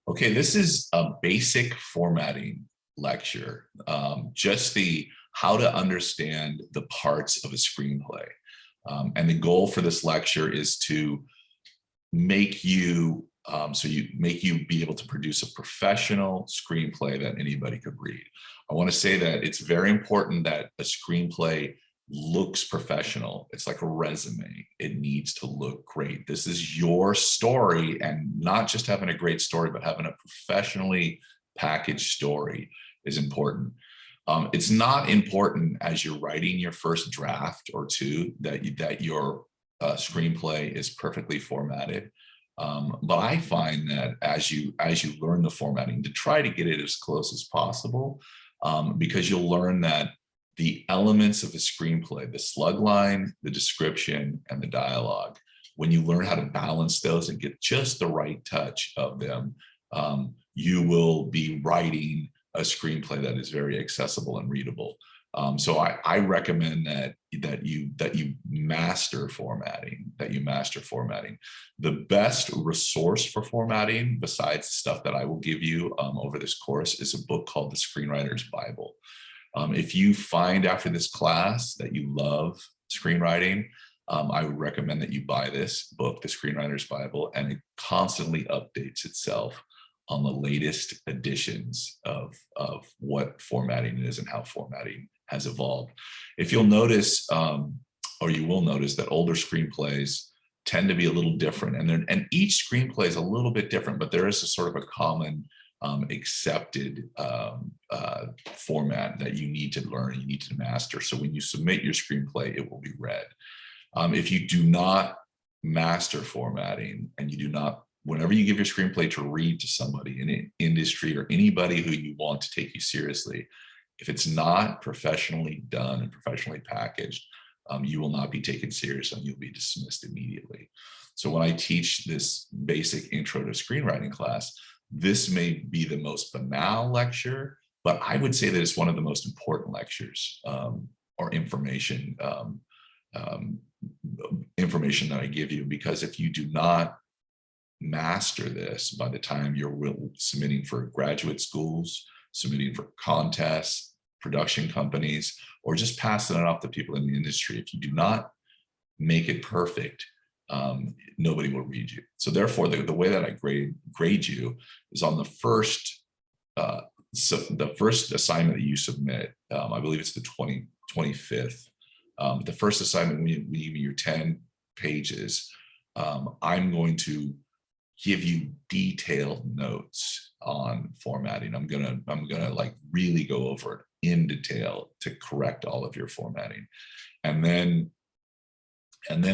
Okay, this is a basic formatting lecture, just the how to understand the parts of a screenplay. And the goal for this lecture is to make you make you be able to produce a professional screenplay that anybody could read. I want to say that it's very important that a screenplay looks professional. It's like a resume. It needs to look great. This is your story, and not just having a great story, but having a professionally packaged story is important. It's not important as you're writing your first draft or two that your screenplay is perfectly formatted. But I find that as you learn the formatting, to try to get it as close as possible, because you'll learn that the elements of a screenplay, the slug line, the description, and the dialogue, when you learn how to balance those and get just the right touch of them, you will be writing a screenplay that is very accessible and readable. So I recommend that you master formatting, The best resource for formatting, besides the stuff that I will give you over this course, is a book called The Screenwriter's Bible. If you find after this class that you love screenwriting, I would recommend that you buy this book, The Screenwriter's Bible, and it constantly updates itself on the latest editions of what formatting is and how formatting has evolved. If you'll notice, or you will notice, that older screenplays tend to be a little different, and each screenplay is a little bit different, but there is a sort of a common accepted format that you need to learn, you need to master. So when you submit your screenplay, it will be read. If you do not master formatting, and you do not, whenever you give your screenplay to read to somebody in an industry or anybody who you want to take you seriously, if it's not professionally done and professionally packaged, you will not be taken serious and you'll be dismissed immediately. So when I teach this basic intro to screenwriting class, this may be the most banal lecture, but I would say that it's one of the most important lectures or information that I give you, because if you do not master this by the time you're submitting for graduate schools, submitting for contests, production companies, or just passing it off to people in the industry, if you do not make it perfect, nobody will read you. So therefore, the way that I grade you is on the first assignment that you submit. I believe it's the 25th. The first assignment, when you give me your 10 pages, I'm going to give you detailed notes on formatting. I'm gonna like really go over it in detail to correct all of your formatting. And then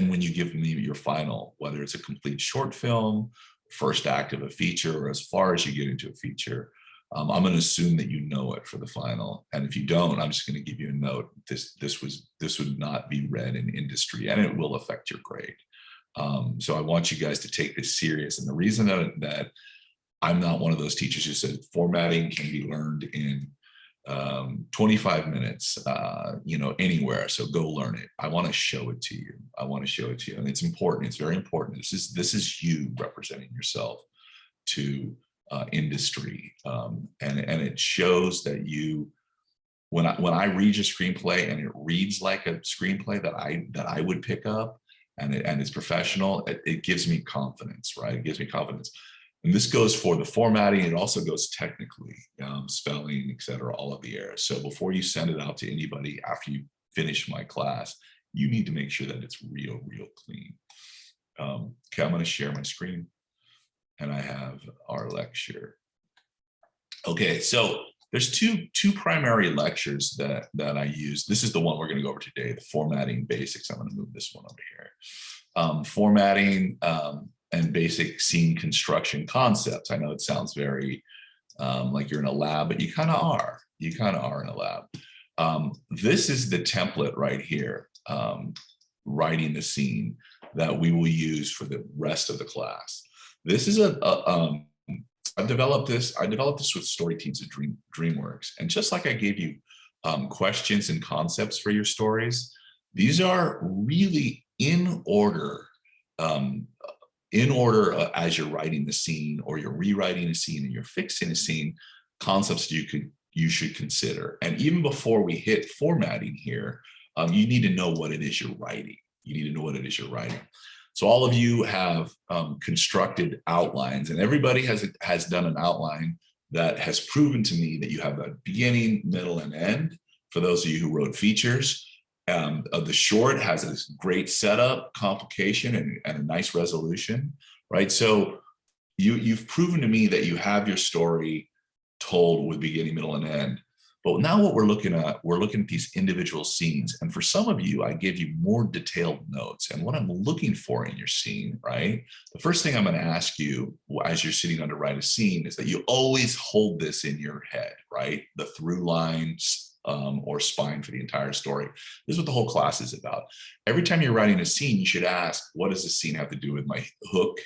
when you give me your final, whether it's a complete short film, first act of a feature, or as far as you get into a feature, I'm going to assume that you know it for the final. And if you don't, I'm just going to give you a note. This would not be read in industry, and it will affect your grade. So I want you guys to take this serious. And the reason that I'm not one of those teachers who said formatting can be learned in 25 minutes, anywhere. So go learn it. I want to show it to you. And it's important. It's very important. This is you representing yourself to industry. And it shows that you, when I read your screenplay and it reads like a screenplay that I would pick up, and it's professional, it gives me confidence, right? It gives me confidence. And this goes for the formatting. It also goes technically, spelling, et cetera, all of the errors. So before you send it out to anybody after you finish my class, you need to make sure that it's real clean. Okay, I'm going to share my screen, and I have our lecture. Okay, so there's two primary lectures that I use. This is the one we're going to go over today, the formatting basics. I'm going to move this one over here. Formatting and basic scene construction concepts. I know it sounds very like you're in a lab, but you kind of are. You kind of are in a lab. This is the template right here, writing the scene that we will use for the rest of the class. This is I developed this with story teams at DreamWorks. And just like I gave you questions and concepts for your stories, these are really in order in order as you're writing the scene, or you're rewriting a scene, and you're fixing a scene, concepts you should consider. And even before we hit formatting here, you need to know what it is you're writing. You need to know what it is you're writing. So all of you have constructed outlines, and everybody has done an outline that has proven to me that you have a beginning, middle, and end. For those of you who wrote features, the short has a great setup, complication, and a nice resolution, right? So you've proven to me that you have your story told with beginning, middle, and end. But now what we're looking at these individual scenes. And for some of you, I give you more detailed notes. And what I'm looking for in your scene, right? The first thing I'm going to ask you as you're sitting down to write a scene is that you always hold this in your head, right? The through lines or spine for the entire story. This is what the whole class is about. Every time you're writing a scene, you should ask, what does this scene have to do with my hook?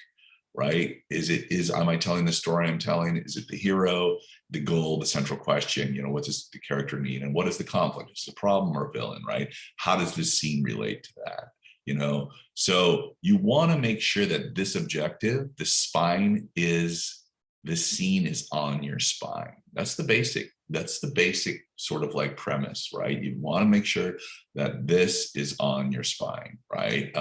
Right? Am I telling the story I'm telling? Is it the hero, the goal, the central question? You know, what does the character need? And what is the conflict? Is it a problem or a villain, right? How does this scene relate to that? You know, so you want to make sure that this objective, the spine is, the scene is on your spine. That's the basic sort of like premise, right? You want to make sure that this is on your spine, right?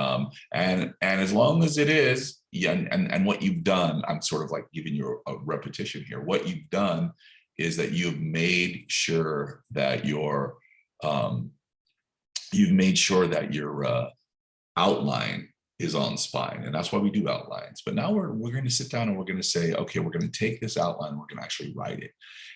And as long as it is, yeah, and what you've done, I'm sort of like giving you a repetition here. What you've done is that you've made sure that your outline is on spine, and that's why we do outlines. But now we're going to sit down and we're going to say, okay, we're going to take this outline, we're going to actually write it.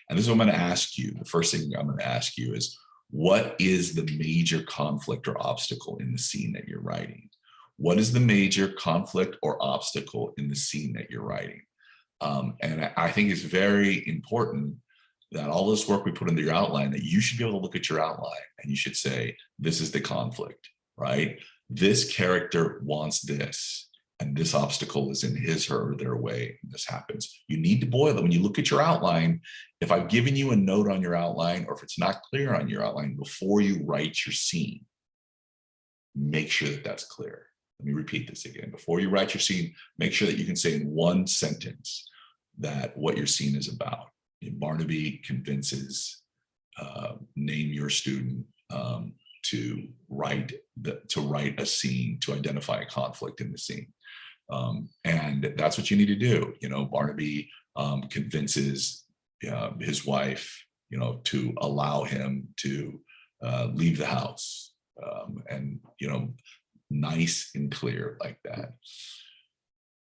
And this is what I'm going to ask you. The first thing I'm going to ask you is, what is the major conflict or obstacle in the scene that you're writing? What is the major conflict or obstacle in the scene that you're writing? And I think it's very important that all this work we put into your outline, that you should be able to look at your outline and you should say, this is the conflict, right? This character wants this, and this obstacle is in his, her, or their way, and this happens. You need to boil it. When you look at your outline, if I've given you a note on your outline, or if it's not clear on your outline before you write your scene, make sure that that's clear. Let me repeat this again. Before you write your scene, make sure that you can say in one sentence that what your scene is about. Barnaby convinces, name your student, to write a scene, to identify a conflict in the scene. And that's what you need to do. You know, Barnaby convinces his wife, you know, to allow him to leave the house, and, you know, nice and clear like that.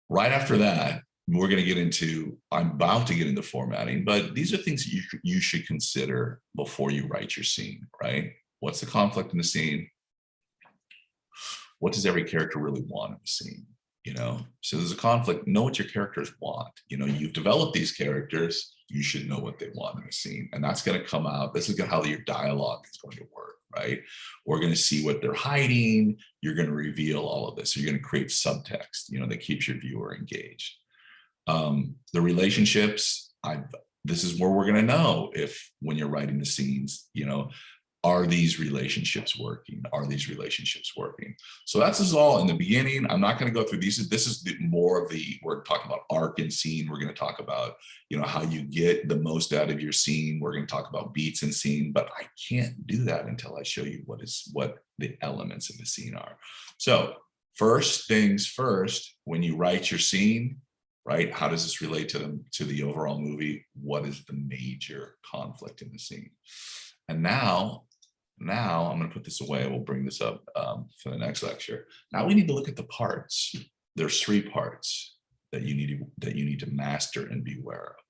Right after that, we're going to get into, I'm about to get into formatting, but these are things that you should consider before you write your scene, right? What's the conflict in the scene? What does every character really want in the scene? You know, so there's a conflict. Know what your characters want. You know, you've developed these characters. You should know what they want in the scene, and that's going to come out. This is how your dialogue is going to work, right? We're going to see what they're hiding. You're going to reveal all of this. So you're going to create subtext, you know, that keeps your viewer engaged. The relationships. This is where we're going to know if, when you're writing the scenes, you know, are these relationships working? Are these relationships working? So that's just all in the beginning. I'm not going to go through these. This is more of the, we're talking about arc and scene. We're going to talk about, you know, how you get the most out of your scene. We're going to talk about beats and scene, but I can't do that until I show you what the elements of the scene are. So first things first, when you write your scene, right? How does this relate to the overall movie? What is the major conflict in the scene? And now I'm going to put this away. We'll bring this up for the next lecture. Now we need to look at the parts. There's 3 parts that you need to master and be aware of.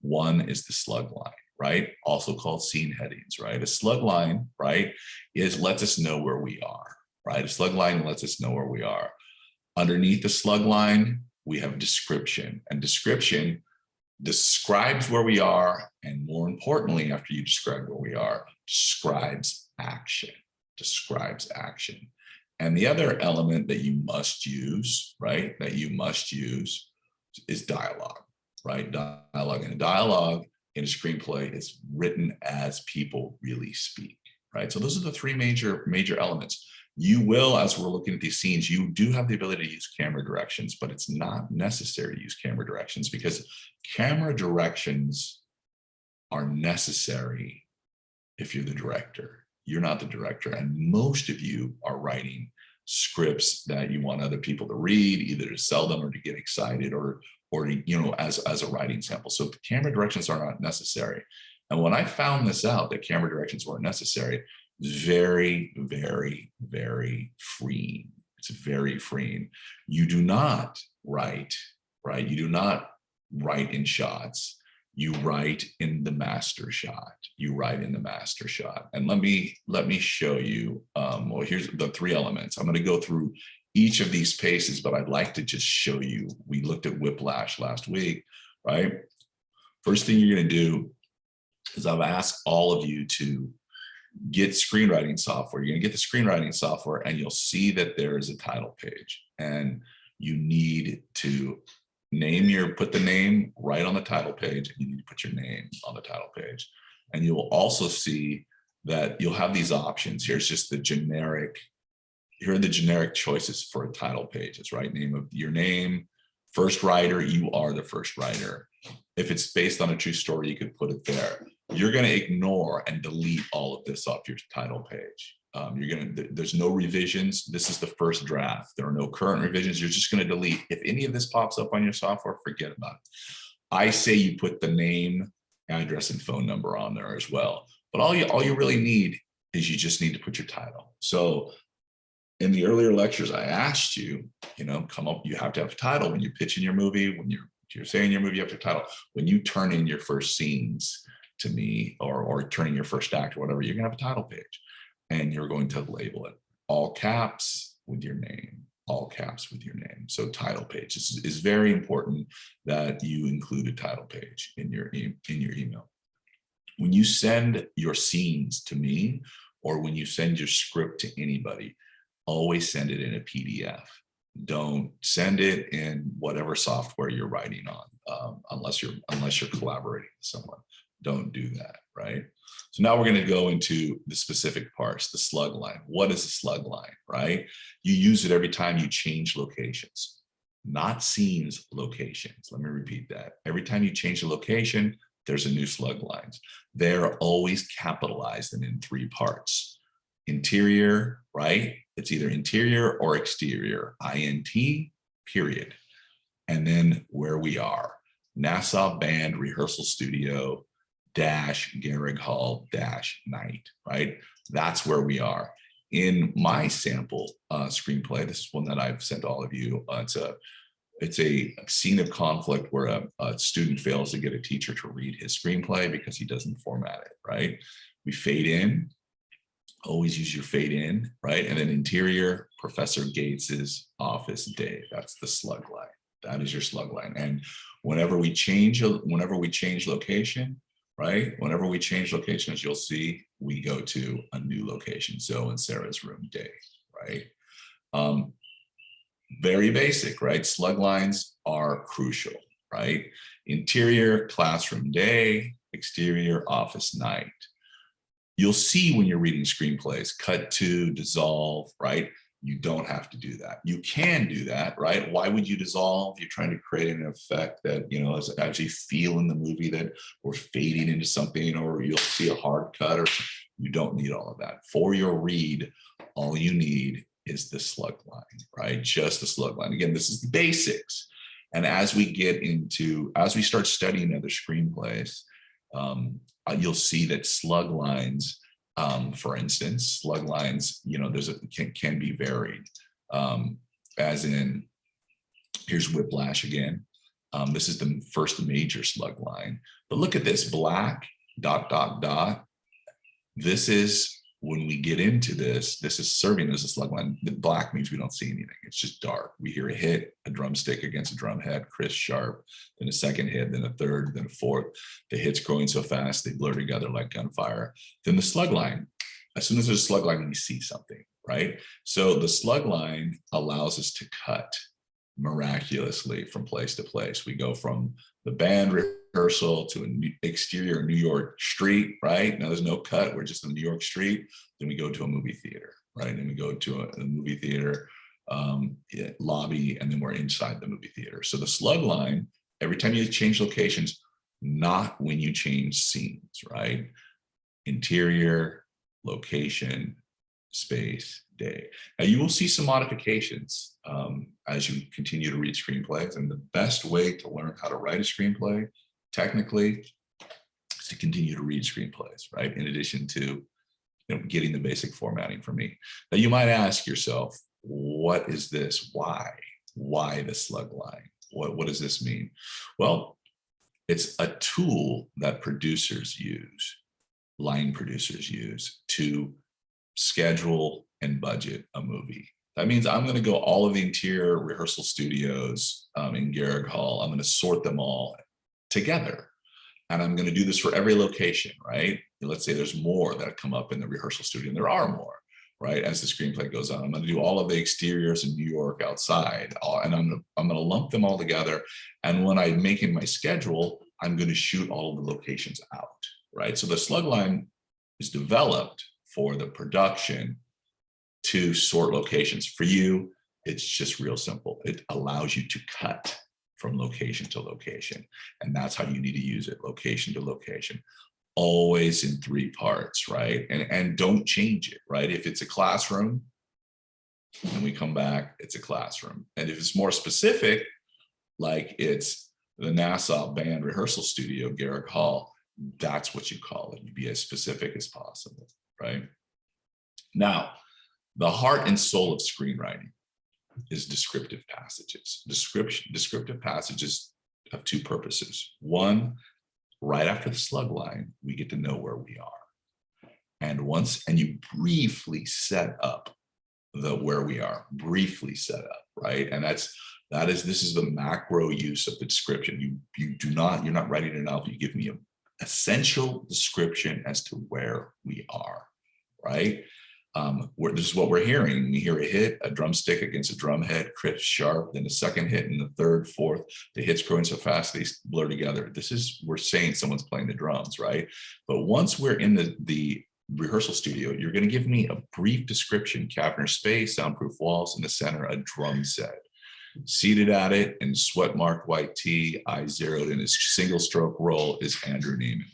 One is the slug line, right? Also called scene headings, right? A slug line, right, lets us know where we are, right? A slug line lets us know where we are. Underneath the slug line, we have description, and description describes where we are, and more importantly, after you describe where we are, describes action. And the other element that you must use, right, is dialogue, right? Dialogue. And a dialogue in a screenplay is written as people really speak, right? So those are the 3 major elements. You will, as we're looking at these scenes, you do have the ability to use camera directions, but it's not necessary to use camera directions because camera directions are necessary if you're the director. You're not the director. And most of you are writing scripts that you want other people to read, either to sell them or to get excited or as a writing sample. So the camera directions are not necessary. And when I found this out, that camera directions weren't necessary, very, very, very freeing. It's very freeing. You do not write, right? You do not write in shots. You write in the master shot. You write in the master shot. And let me show you, well, here's the 3 elements. I'm going to go through each of these paces, but I'd like to just show you, we looked at whiplash last week, right? First thing you're going to do is I've asked all of you to get screenwriting software. You're going to get the screenwriting software and you'll see that there is a title page, and you need to put the name right on the title page. You need to put your name on the title page. And you'll also see that you'll have these options. Here's just the generic, here are the generic choices for title pages, right? Name of your name, first writer, you are the first writer. If it's based on a true story, you could put it there. You're going to ignore and delete all of this off your title page. There's no revisions. This is the first draft. There are no current revisions. You're just going to delete. If any of this pops up on your software, forget about it. I say you put the name, address, and phone number on there as well. But all you really need is you just need to put your title. So in the earlier lectures, I asked you, come up, you have to have a title when you're pitching your movie, when you're saying your movie, you have to have a title. When you turn in your first scenes to me or turning your first act or whatever, you're going to have a title page. And you're going to label it all caps with your name, all caps with your name. So title page is very important that you include a title page in your email. When you send your scenes to me, or when you send your script to anybody, always send it in a PDF. Don't send it in whatever software you're writing on, unless you're collaborating with someone. Don't do that, right? So now we're going to go into the specific parts, the slug line. What is a slug line, right? You use it every time you change locations, not scenes, locations. Let me repeat that. Every time you change the location, there's a new slug lines. They're always capitalized and in 3 parts. Interior, right? It's either interior or exterior, INT, period. And then where we are, Nassau Band Rehearsal Studio, Garrick Hall, night, right? That's where we are. In my sample screenplay, this is one that I've sent all of you. It's a scene of conflict where a student fails to get a teacher to read his screenplay because he doesn't format it, right? We fade in, always use your fade in, right? And then interior, Professor Gates's office, Dave. That's the slug line. That is your slug line. And whenever we change location, right? Whenever we change location, as you'll see, we go to a new location. So in Sarah's room, Dave, right? Very basic, right? Slug lines are crucial, right? Interior, classroom, day, exterior, office, night. You'll see when you're reading screenplays, cut to, dissolve, right? You don't have to do that. You can do that, right? Why would you dissolve? You're trying to create an effect that, is actually feel in the movie that we're fading into something, or you'll see a hard cut, or you don't need all of that. For your read, all you need is the slug line, right? Just the slug line. Again, this is the basics. And as we start studying other screenplays, you'll see that slug lines, for instance, slug lines, can be varied. As in, here's whiplash again. This is the first major slug line. But look at this, black, ... This is, when we get into this is serving as a slug line. The black means we don't see anything. It's just dark. We hear a hit, a drumstick against a drum head, crisp, sharp, then a second hit, then a third, then a fourth. The hits growing so fast, they blur together like gunfire. Then the slug line, as soon as there's a slug line, we see something, right? So the slug line allows us to cut miraculously from place to place. We go from the band rehearsal to an exterior New York street, right? Now there's no cut, we're just in New York street. Then we go to a movie theater, right? And we go to a movie theater lobby, and then we're inside the movie theater. So the slug line, every time you change locations, not when you change scenes, right? Interior, location, space, day. Now you will see some modifications as you continue to read screenplays, and the best way to learn how to write a screenplay, technically, is to continue to read screenplays, right? In addition to getting the basic formatting from me. Now you might ask yourself, what is this? Why the slug line? What does this mean? Well, it's a tool that producers use, line producers use, to schedule and budget a movie. That means I'm going to go all of the interior rehearsal studios in Garrick Hall. I'm going to sort them all together. And I'm going to do this for every location, right? Let's say there's more that come up in the rehearsal studio, and there are more, right? As the screenplay goes on, I'm going to do all of the exteriors in New York outside, and I'm going to lump them all together. And when I'm making my schedule, I'm going to shoot all of the locations out, right? So the slug line is developed for the production to sort locations. For you, it's just real simple. It allows you to cut from location to location. And that's how you need to use it, location to location, always in 3 parts, right? And don't change it, right? If it's a classroom and we come back, it's a classroom. And if it's more specific, like it's the Nassau Band Rehearsal Studio, Garrick Hall, that's what you call it. You be as specific as possible, right? Now, the heart and soul of screenwriting is descriptive passages. Descriptive passages have 2 purposes. One, right after the slug line, we get to know where we are. And you briefly set up where we are, briefly set up, right? And this is the macro use of the description. You're not writing it out, you give me an essential description as to where we are, right? This is what we're hearing. We hear a hit, a drumstick against a drum head, crisp, sharp, then a second hit, and the third, fourth. The hits growing so fast they blur together. We're saying someone's playing the drums, right? But once we're in the rehearsal studio, you're going to give me a brief description: cavernous space, soundproof walls, in the center, a drum set. Seated at it in sweat-marked white tee, eyes zeroed in his single-stroke roll, is Andrew Neiman.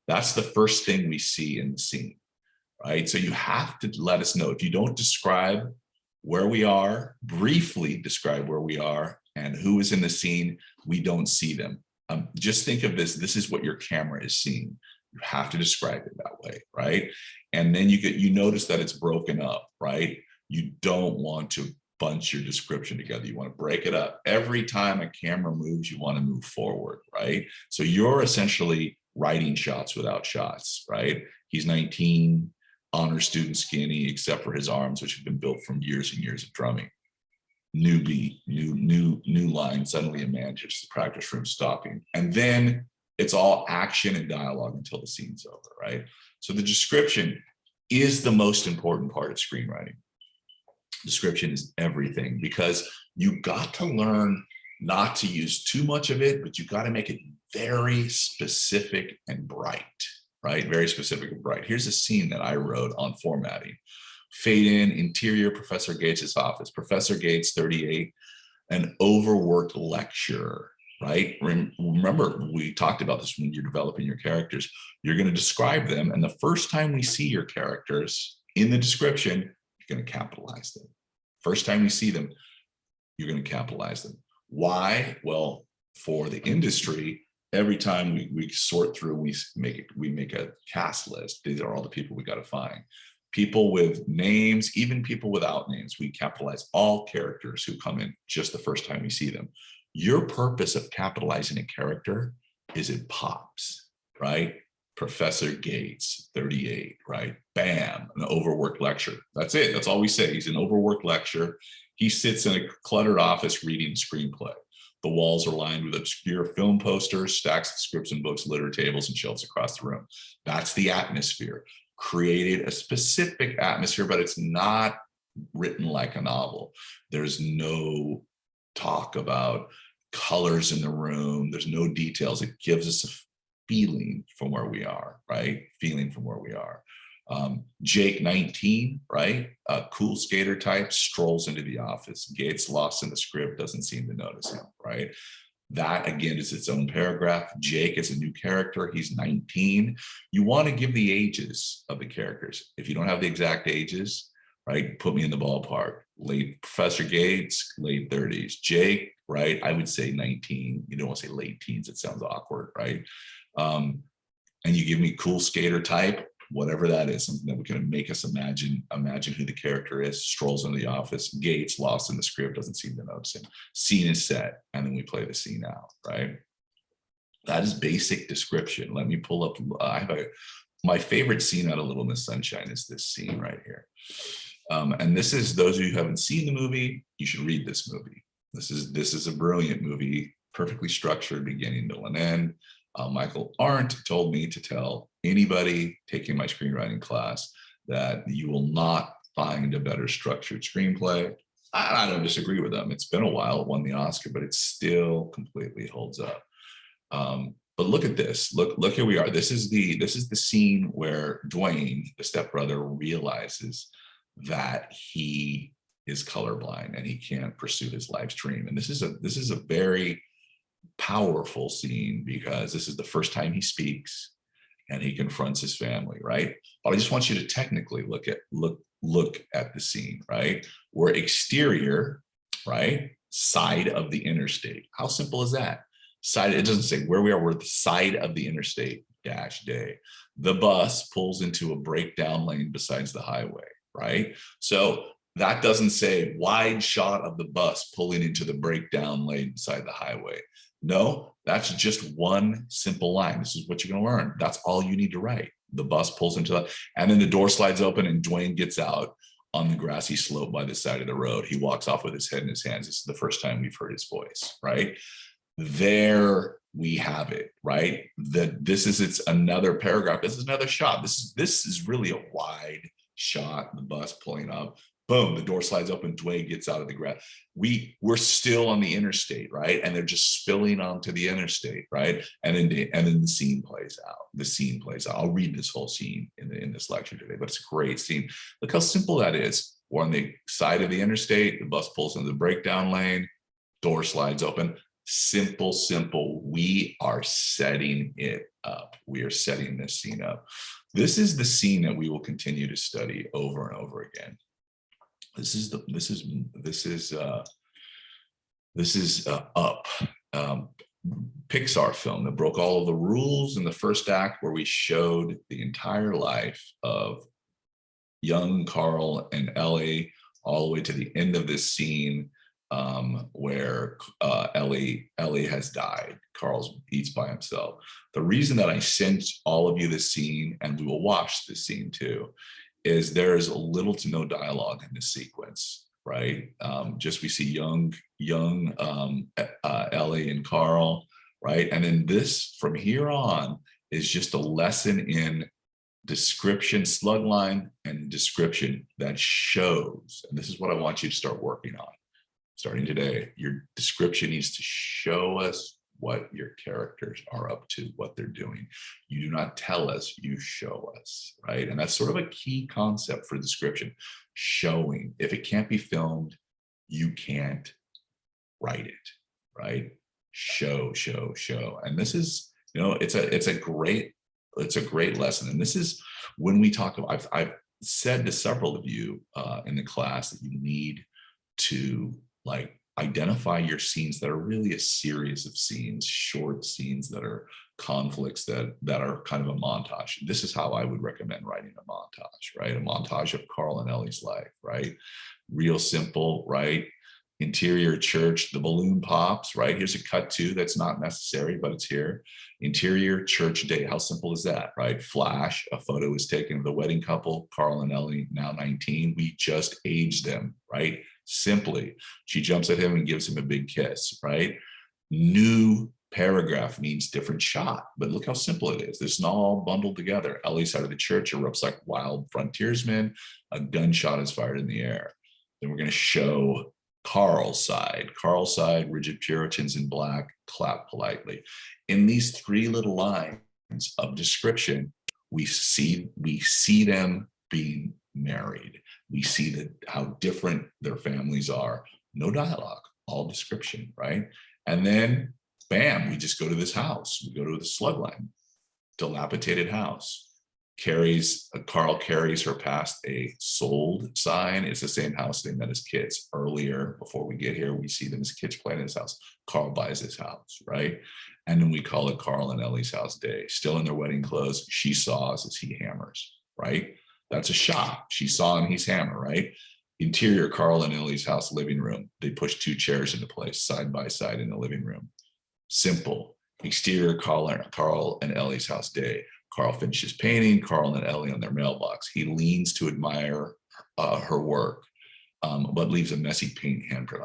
That's the first thing we see in the scene. Right? So you have to let us know. If you don't describe where we are, briefly describe where we are and who is in the scene, we don't see them. Just think of this. This is what your camera is seeing. You have to describe it that way, right? And then you notice that it's broken up, right? You don't want to bunch your description together. You want to break it up. Every time a camera moves, you want to move forward, right? So you're essentially writing shots without shots, right? He's 19. Honor student, skinny, except for his arms, which have been built from years and years of drumming. New beat, new line, suddenly a man just the practice room stopping. And then it's all action and dialogue until the scene's over, right? So the description is the most important part of screenwriting. Description is everything, because you got to learn not to use too much of it, but you got to make it very specific and bright. Right? Very specific and bright. Here's a scene that I wrote on formatting. Fade in, interior, Professor Gates' office. Professor Gates, 38, an overworked lecturer, right? Remember, we talked about this when you're developing your characters. You're going to describe them, and the first time we see your characters in the description, you're going to capitalize them. First time we see them, you're going to capitalize them. Why? Well, for the industry, every time we sort through, we make a cast list. These are all the people we got to find. People with names, even people without names. We capitalize all characters who come in just the first time we see them. Your purpose of capitalizing a character is it pops, right? Professor Gates, 38, right? Bam, an overworked lecturer. That's it. That's all we say. He's an overworked lecturer. He sits in a cluttered office reading a screenplay. The walls are lined with obscure film posters, stacks of scripts and books, littered tables and shelves across the room. That's the atmosphere. Created a specific atmosphere, but it's not written like a novel. There's no talk about colors in the room. There's no details. It gives us a feeling from where we are, right? Feeling from where we are. Jake, 19, right? A cool skater type, strolls into the office, gets lost in the script, doesn't seem to notice him, right? That again is its own paragraph. Jake is a new character. He's 19. You want to give the ages of the characters. If you don't have the exact ages, right, put me in the ballpark. Late Professor Gates, late 30s. Jake, right, I would say 19. You don't want to say late teens. It sounds awkward, right? And you give me cool skater type, whatever that is, something that we can make us imagine who the character is. Strolls into the office, Gates, lost in the script, doesn't seem to notice him. Scene is set, and then we play the scene out, right? That is basic description. Let me pull up, my favorite scene out of Little Miss Sunshine is this scene right here. And this is, those of you who haven't seen the movie, you should read this movie. This is a brilliant movie, perfectly structured, beginning, middle, and end. Michael Arndt told me to tell anybody taking my screenwriting class that you will not find a better structured screenplay. I don't disagree with them. It's been a while, it won the Oscar, but it still completely holds up. But look at this. Look, here we are. This is the scene where Dwayne, the stepbrother, realizes that he is colorblind and he can't pursue his life's dream. And this is a very powerful scene because this is the first time he speaks and he confronts his family, right? But I just want you to technically look at the scene, right? We're exterior, right? Side of the interstate. How simple is that? Side, it doesn't say where we are, we're at the side of the interstate dash day. The bus pulls into a breakdown lane besides the highway, right? So that doesn't say wide shot of the bus pulling into the breakdown lane beside the highway. No, that's just one simple line. This is what you're going to learn. That's all you need to write. The bus pulls into that, and then the door slides open and Dwayne gets out on the grassy slope by the side of the road. He walks off with his head in his hands. This is the first time we've heard his voice, right? There we have it, right? It's another paragraph. This is another shot. This is really a wide shot, the bus pulling up. Boom, the door slides open, Dwayne gets out of the grass. We're still on the interstate, right? And they're just spilling onto the interstate, right? And then the scene plays out. The scene plays out. I'll read this whole scene in this lecture today, but it's a great scene. Look how simple that is. We're on the side of the interstate, the bus pulls into the breakdown lane, door slides open. Simple, simple. We are setting it up. We are setting this scene up. This is the scene that we will continue to study over and over again. This is Up, Pixar film that broke all of the rules in the first act, where we showed the entire life of young Carl and Ellie, all the way to the end of this scene where Ellie has died. Carl eats by himself. The reason that I sent all of you this scene, and we will watch this scene too, is there is little to no dialogue in this sequence, right? Just we see young Ellie and Carl, right? And then this, from here on, is just a lesson in description, slug line, and description that shows, and this is what I want you to start working on. Starting today, your description needs to show us what your characters are up to, what they're doing. You do not tell us, you show us, right? And that's sort of a key concept for description, showing. If it can't be filmed, you can't write it, right? Show. And this is, it's a great lesson. And this is when we talk about, I've said to several of you in the class that you need to identify your scenes that are really a series of scenes, short scenes that are conflicts that are kind of a montage. This is how I would recommend writing a montage, right? A montage of Carl and Ellie's life, right? Real simple, right? Interior church, the balloon pops, right? Here's a cut to that's not necessary, but it's here. Interior church day, how simple is that, right? Flash, a photo is taken of the wedding couple, Carl and Ellie, now 19. We just aged them, right? Simply, she jumps at him and gives him a big kiss, right? New paragraph means different shot, but look how simple it is. This is not all bundled together. Ellie's side of the church erupts like wild frontiersmen. A gunshot is fired in the air. Then we're going to show Carl's side, rigid Puritans in black, clap politely. In these three little lines of description, We see them being married. We see how different their families are. No dialogue, all description, right? And then, bam, we just go to this house. We go to the Slug Line, dilapidated house. Carl carries her past a sold sign. It's the same house they met as kids. Earlier, before we get here, we see them as kids playing in his house. Carl buys his house, right? And then we call it Carl and Ellie's house day. Still in their wedding clothes. She saws as he hammers, right? That's a shot. She saw and he's hammer, right? Interior, Carl and Ellie's house living room. They push 2 chairs into place side by side in the living room. Simple. Exterior, Carl and Ellie's house day. Carl finishes painting. Carl and Ellie on their mailbox. He leans to admire her work, but leaves a messy paint handprint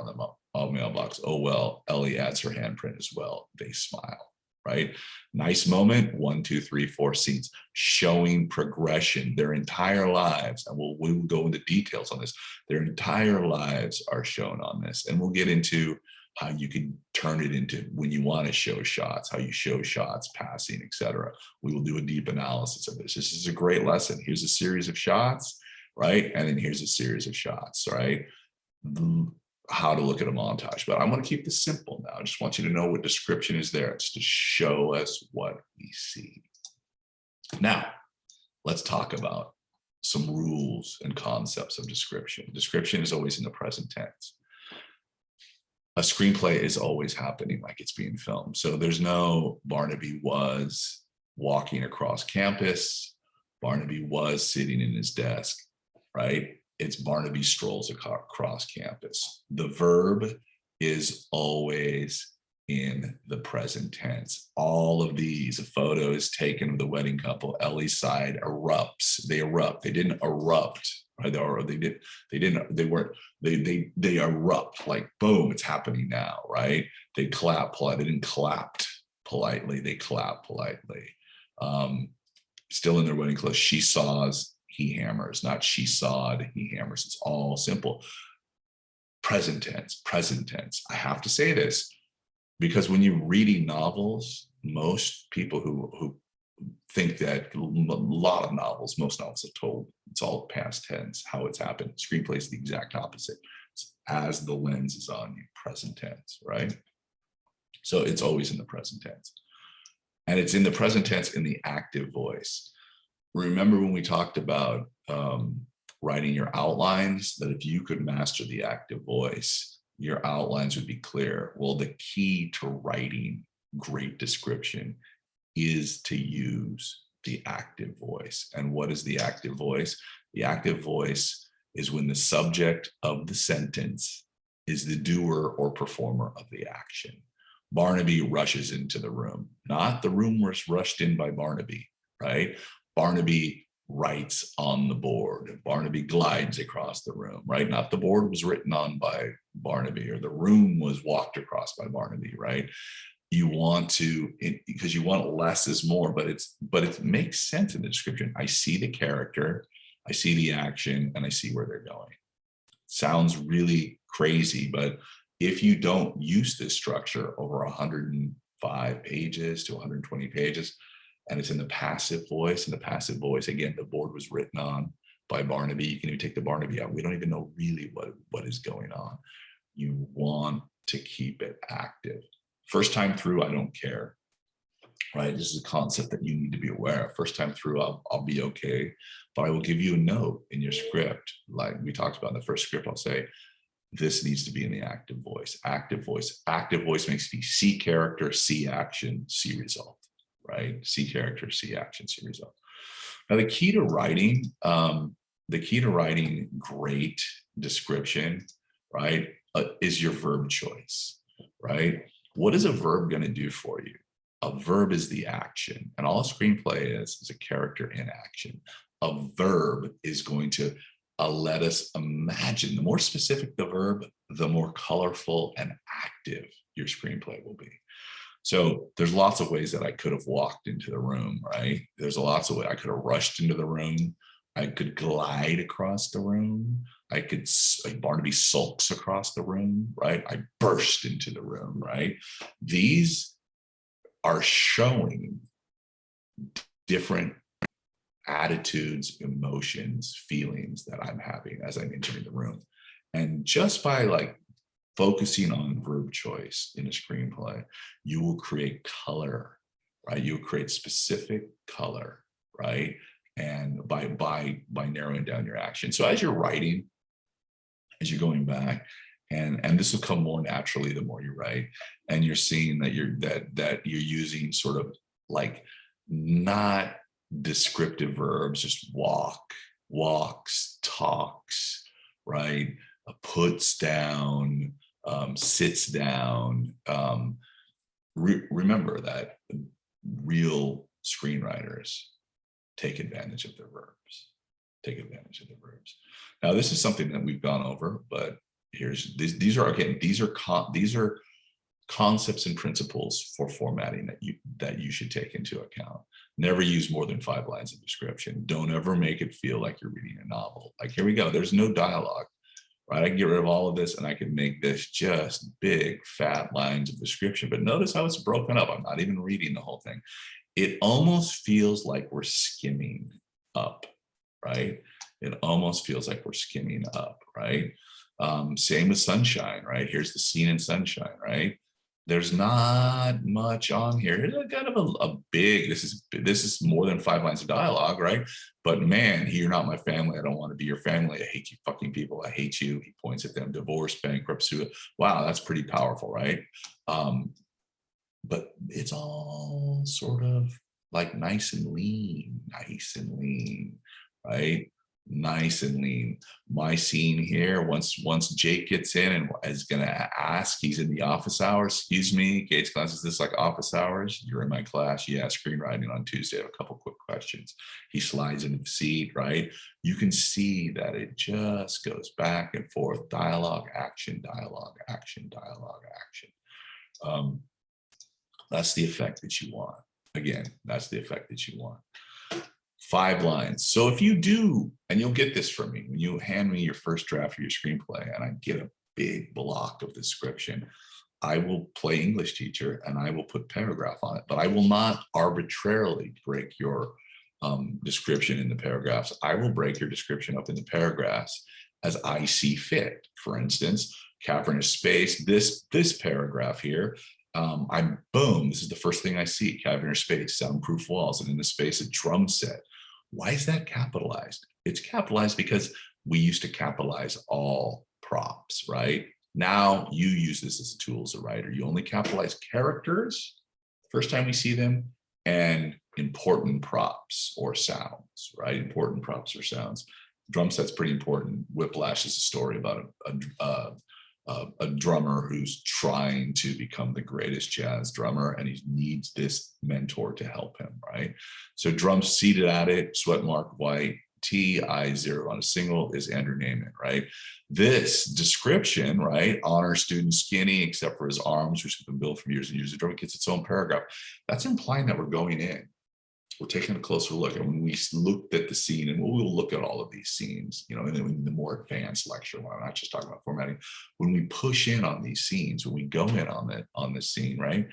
on the mailbox. Oh, well, Ellie adds her handprint as well. They smile, right? Nice moment. 1, 2, 3, 4 scenes showing progression. Their entire lives, and we'll go into details on this. Their entire lives are shown on this, and we'll get into how you can turn it into, when you want to show shots, how you show shots, passing, etc. We will do a deep analysis of this. This is a great lesson. Here's a series of shots, right? And then here's a series of shots, right? How to look at a montage. But I want to keep this simple now. I just want you to know what description is there. It's to show us what we see. Now, let's talk about some rules and concepts of description. Description is always in the present tense. A screenplay is always happening like it's being filmed. So there's no Barnaby was walking across campus. Barnaby was sitting in his desk, right? It's Barnaby strolls across campus. The verb is always in the present tense. All of these, a photo is taken of the wedding couple. Ellie's side erupts. They erupt. They didn't erupt. Right? They erupt, like boom, it's happening now, right? They clap politely. They didn't clapped politely, they clap politely. Still in their wedding clothes. She saws, he hammers, not she sawed, he hammers. It's all simple. Present tense, present tense. I have to say this because when you're reading novels, most people who think that a lot of novels, most novels are told, it's all past tense, how it's happened. Screenplay is the exact opposite. It's as the lens is on you, present tense, right? So it's always in the present tense. And it's in the present tense in the active voice. Remember when we talked about writing your outlines, that if you could master the active voice, your outlines would be clear. Well, the key to writing great description is to use the active voice. And what is the active voice? The active voice is when the subject of the sentence is the doer or performer of the action. Barnaby rushes into the room. Not the room was rushed in by Barnaby, right? Barnaby writes on the board. Barnaby glides across the room, right? Not the board was written on by Barnaby, or the room was walked across by Barnaby, right? You want to, because you want less is more, but it makes sense in the description. I see the character, I see the action, and I see where they're going. Sounds really crazy, but if you don't use this structure over 105 pages to 120 pages, and it's in the passive voice, again, the board was written on by Barnaby. You can even take the Barnaby out. We don't even know really what is going on. You want to keep it active. First time through, I don't care, right? This is a concept that you need to be aware of. First time through, I'll be okay, but I will give you a note in your script. Like we talked about in the first script, I'll say, this needs to be in the active voice. Active voice. Active voice makes me see character, see action, see result, right? See character, see action, see result. Now, the key to writing great description, right, is your verb choice, right? What is a verb going to do for you? A verb is the action, and all a screenplay is a character in action. A verb is going to let us imagine. The more specific the verb, the more colorful and active your screenplay will be. So there's lots of ways that I could have walked into the room, right? There's lots of ways I could have rushed into the room. I could glide across the room. I could, like Barnaby sulks across the room, right? I burst into the room, right? These are showing different attitudes, emotions, feelings that I'm having as I'm entering the room. And just by like focusing on verb choice in a screenplay, you will create color, right? You will create specific color, right? And by narrowing down your action. So as you're writing, as you're going back, and this will come more naturally the more you write, and you're seeing that you're using sort of like not descriptive verbs, just walks, talks, right? Puts down, sits down. Remember that real screenwriters take advantage of their verbs. Take advantage of the verbs. Now, this is something that we've gone over, but these are concepts and principles for formatting that you should take into account. Never use more than 5 lines of description. Don't ever make it feel like you're reading a novel. Like, here we go. There's no dialogue, right? I can get rid of all of this and I can make this just big, fat lines of description. But notice how it's broken up. I'm not even reading the whole thing. It almost feels like we're skimming up, right? It almost feels like we're skimming up, right? Same with Sunshine, right? Here's the scene in Sunshine, right? There's not much on here. It's kind of a big, this is more than 5 lines of dialogue, right? But man, you're not my family. I don't want to be your family. I hate you fucking people. I hate you. He points at them, divorce, bankruptcy. Wow, that's pretty powerful, right? But it's all sort of like nice and lean, right? Nice and lean. My scene here, once Jake gets in and is going to ask, he's in the office hours. Excuse me, Gates class, is this like office hours? You're in my class. Yeah, screenwriting on Tuesday. I have a couple quick questions. He slides into the seat, right? You can see that it just goes back and forth. Dialogue, action, dialogue, action, dialogue, action. That's the effect that you want. Again, that's the effect that you want. 5 lines. So if you do, and you'll get this from me, when you hand me your first draft of your screenplay and I get a big block of description, I will play English teacher and I will put paragraph on it, but I will not arbitrarily break your description in the paragraphs. I will break your description up into paragraphs as I see fit. For instance, cavernous space, this paragraph here, boom, this is the first thing I see, cavernous space, soundproof walls, and in the space, a drum set. Why is that capitalized? It's capitalized because we used to capitalize all props, right? Now you use this as a tool as a writer. You only capitalize characters first time we see them, and important props or sounds, right? Important props or sounds. Drum set's pretty important. Whiplash is a story about a drummer who's trying to become the greatest jazz drummer, and he needs this mentor to help him, right? So drums seated at it, sweat mark white, TI0 on a single is Andrew Naiman, right? This description, right? Honor student skinny, except for his arms, which have been built from years and years of drumming, gets its own paragraph. That's implying that we're going in. We're taking a closer look. And when we looked at the scene, and we'll look at all of these scenes, you know, in the more advanced lecture, when I'm not just talking about formatting, when we push in on these scenes, when we go in on this scene, right?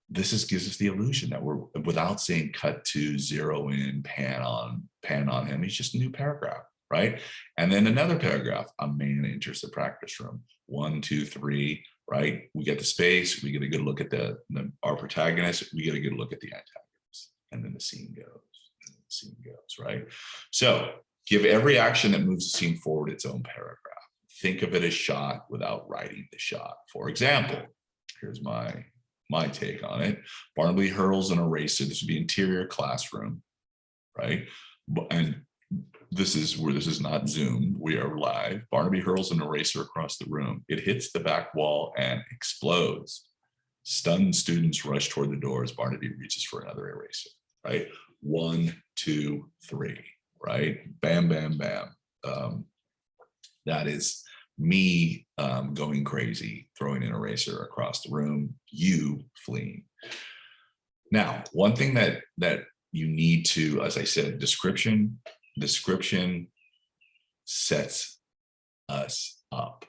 This gives us the illusion that we're, without saying cut to, zero in, pan on him, he's just a new paragraph, right? And then another paragraph, a man enters the practice room, 1, 2, 3, right? We get the space, we get a good look at our protagonist, we get a good look at the antagonist. And then the scene goes, right? So give every action that moves the scene forward its own paragraph. Think of it as shot without writing the shot. For example, here's my take on it. Barnaby hurls an eraser. This would be interior classroom, right? And this is where this is not Zoom. We are live. Barnaby hurls an eraser across the room. It hits the back wall and explodes. Stunned students rush toward the doors. Barnaby reaches for another eraser, right? 1, 2, 3, right? Bam, bam, bam. That is me going crazy, throwing an eraser across the room, you fleeing. Now, one thing that you need to, as I said, description sets us up.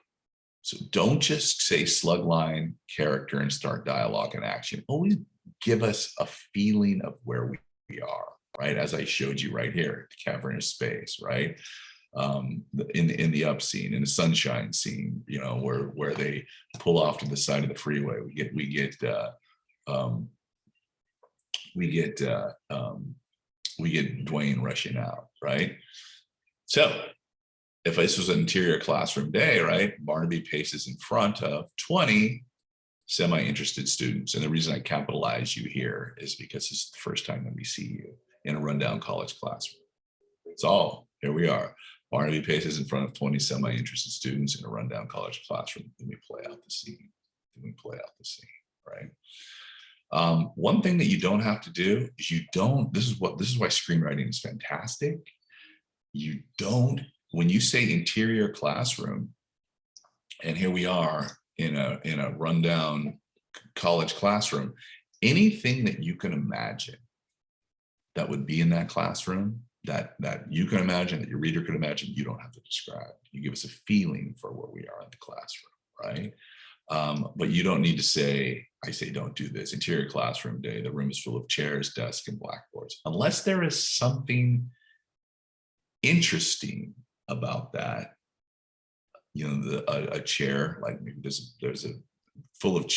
So don't just say slug line, character, and start dialogue and action. Always give us a feeling of where we are. right? As I showed you right here, the cavernous space, right? In the up scene, in the sunshine scene, you know, where they pull off to the side of the freeway, we get Dwayne rushing out, right? So if this was an interior classroom day, right, Barnaby paces in front of 20 semi-interested students. And the reason I capitalize you here is because it's the first time that we see you in a rundown college classroom. So here we are. Barnaby paces in front of 20 semi-interested students in a rundown college classroom. Then we play out the scene. Right? One thing that you don't have to do is this is why screenwriting is fantastic. You don't, when you say interior classroom, and here we are in a rundown college classroom, anything that you can imagine that would be in that classroom, that you can imagine, that your reader could imagine, you don't have to describe. You give us a feeling for where we are in the classroom, right? But you don't need to say, I say, don't do this. Interior classroom day, the room is full of chairs, desks, and blackboards. Unless there is something interesting about that, you know, a chair, like maybe there's a full of,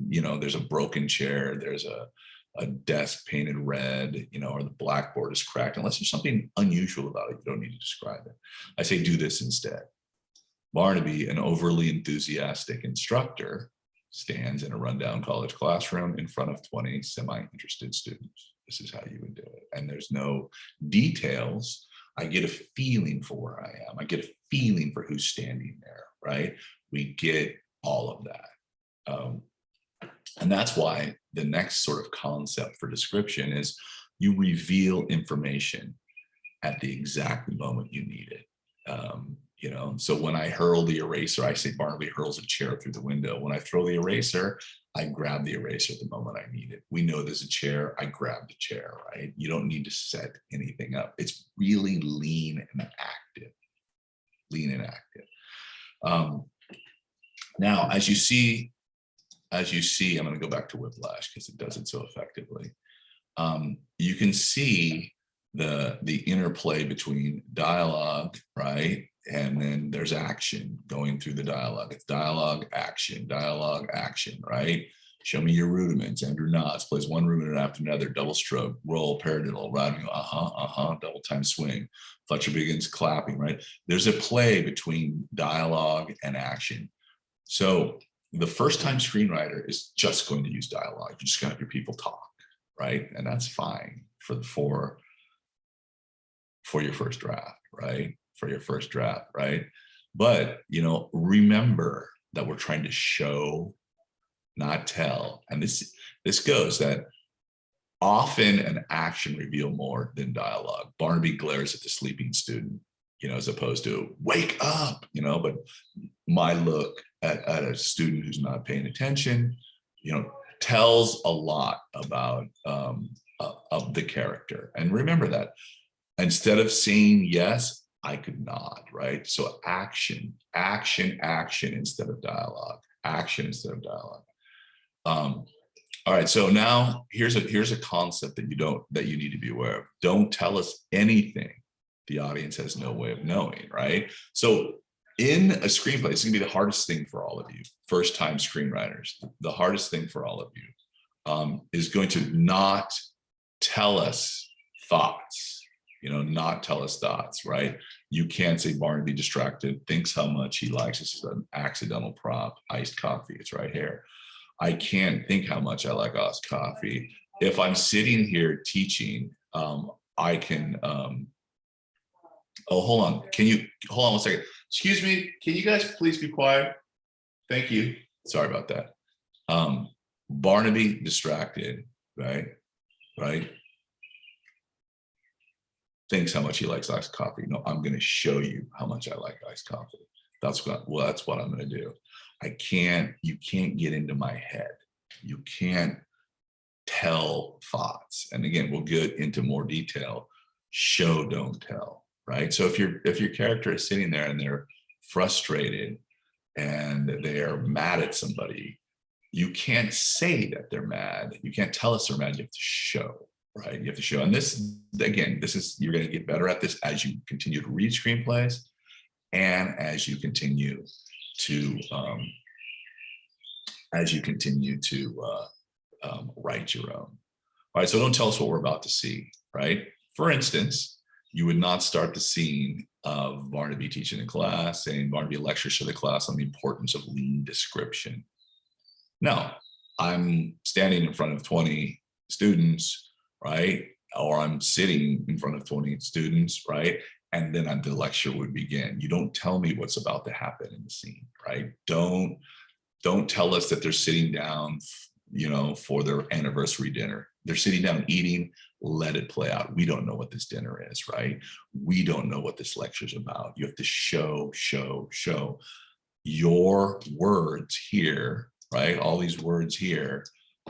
you know, there's a broken chair, there's a desk painted red, you know, or the blackboard is cracked. Unless there's something unusual about it, you don't need to describe it. I say do this instead. Barnaby, an overly enthusiastic instructor, stands in a rundown college classroom in front of 20 semi-interested students. This is how you would do it. And there's no details. I get a feeling for where I am. I get a feeling for who's standing there, right? We get all of that. And that's why the next sort of concept for description is you reveal information at the exact moment you need it. You know, so when I hurl the eraser, I say Barnaby hurls a chair through the window. When I throw the eraser, I grab the eraser at the moment I need it. We know there's a chair, I grab the chair, right? You don't need to set anything up. It's really lean and active. Now, as you see, I'm going to go back to Whiplash because it does it so effectively. You can see the interplay between dialogue, right? And then there's action going through the dialogue. It's dialogue, action, right? Show me your rudiments. Andrew Knotts plays one rudiment after another, double stroke, roll, paradiddle, riding, double time swing. Fletcher begins clapping, right? There's a play between dialogue and action. So the first time screenwriter is just going to use dialogue. You're just going to have your people talk, right? And that's fine for your first draft, right? But, you know, remember that we're trying to show, not tell. And this goes that often an action reveal more than dialogue. Barnaby glares at the sleeping student, you know, as opposed to wake up, you know, but my look at a student who's not paying attention, you know, tells a lot about of the character. And remember that instead of saying yes, I could nod, right? So action instead of dialogue, all right, so now here's a concept that you need to be aware of. Don't tell us anything the audience has no way of knowing, right? So in a screenplay, it's gonna be the hardest thing for all of you, first-time screenwriters. The hardest thing for all of you is going to not tell us thoughts. You know, not tell us thoughts, right? You can't say Barnaby distracted, thinks how much he likes. This is an accidental prop, iced coffee, it's right here. I can't think how much I like iced coffee. If I'm sitting here teaching, I can, oh, hold on. Hold on one second. Excuse me, can you guys please be quiet? Thank you. Sorry about that. Barnaby distracted, right? Thinks how much he likes iced coffee. No, I'm going to show you how much I like iced coffee. That's what I'm going to do. You can't get into my head. You can't tell thoughts. And again, we'll get into more detail. Show, don't tell, right? So if your character is sitting there and they're frustrated and they're mad at somebody, you can't say that they're mad. You can't tell us they're mad. You have to show. right? You have to show, and this, again, this is, you're going to get better at this as you continue to read screenplays and as you continue to write your own. All right, so don't tell us what we're about to see, right? For instance, you would not start the scene of Barnaby teaching a class, saying Barnaby lectures to the class on the importance of lean description. No, I'm standing in front of 20 students, right? Or I'm sitting in front of 20 students, right? And then the lecture would begin. You don't tell me what's about to happen in the scene, right? Don't tell us that they're sitting down, you know, for their anniversary dinner. They're sitting down eating, let it play out. We don't know what this dinner is, right? We don't know what this lecture is about. You have to show. Your words here, right? All these words here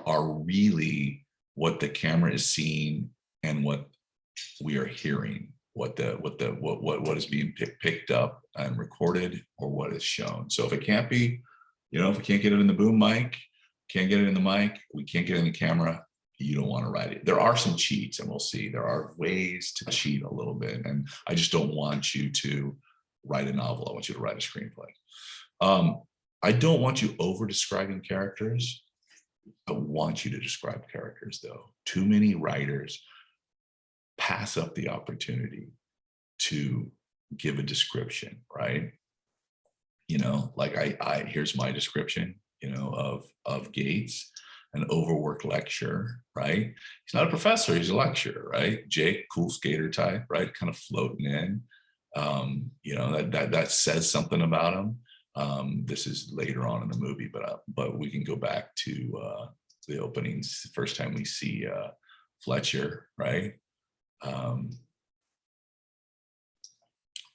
are really what the camera is seeing and what we are hearing, what is being picked up and recorded, or what is shown. So if it can't be, you know, if we can't get it in the boom mic, can't get it in the mic, we can't get it in the camera, you don't want to write it. There are some cheats, and we'll see. There are ways to cheat a little bit, and I just don't want you to write a novel. I want you to write a screenplay. I don't want you over describing characters. I want you to describe characters, though. Too many writers pass up the opportunity to give a description, right? You know, like here's my description, you know, of Gates, an overworked lecturer, right? He's not a professor, he's a lecturer, right? Jake, cool skater type, right? Kind of floating in. You know, that says something about him. This is later on in the movie, but we can go back to the openings, the first time we see Fletcher, right?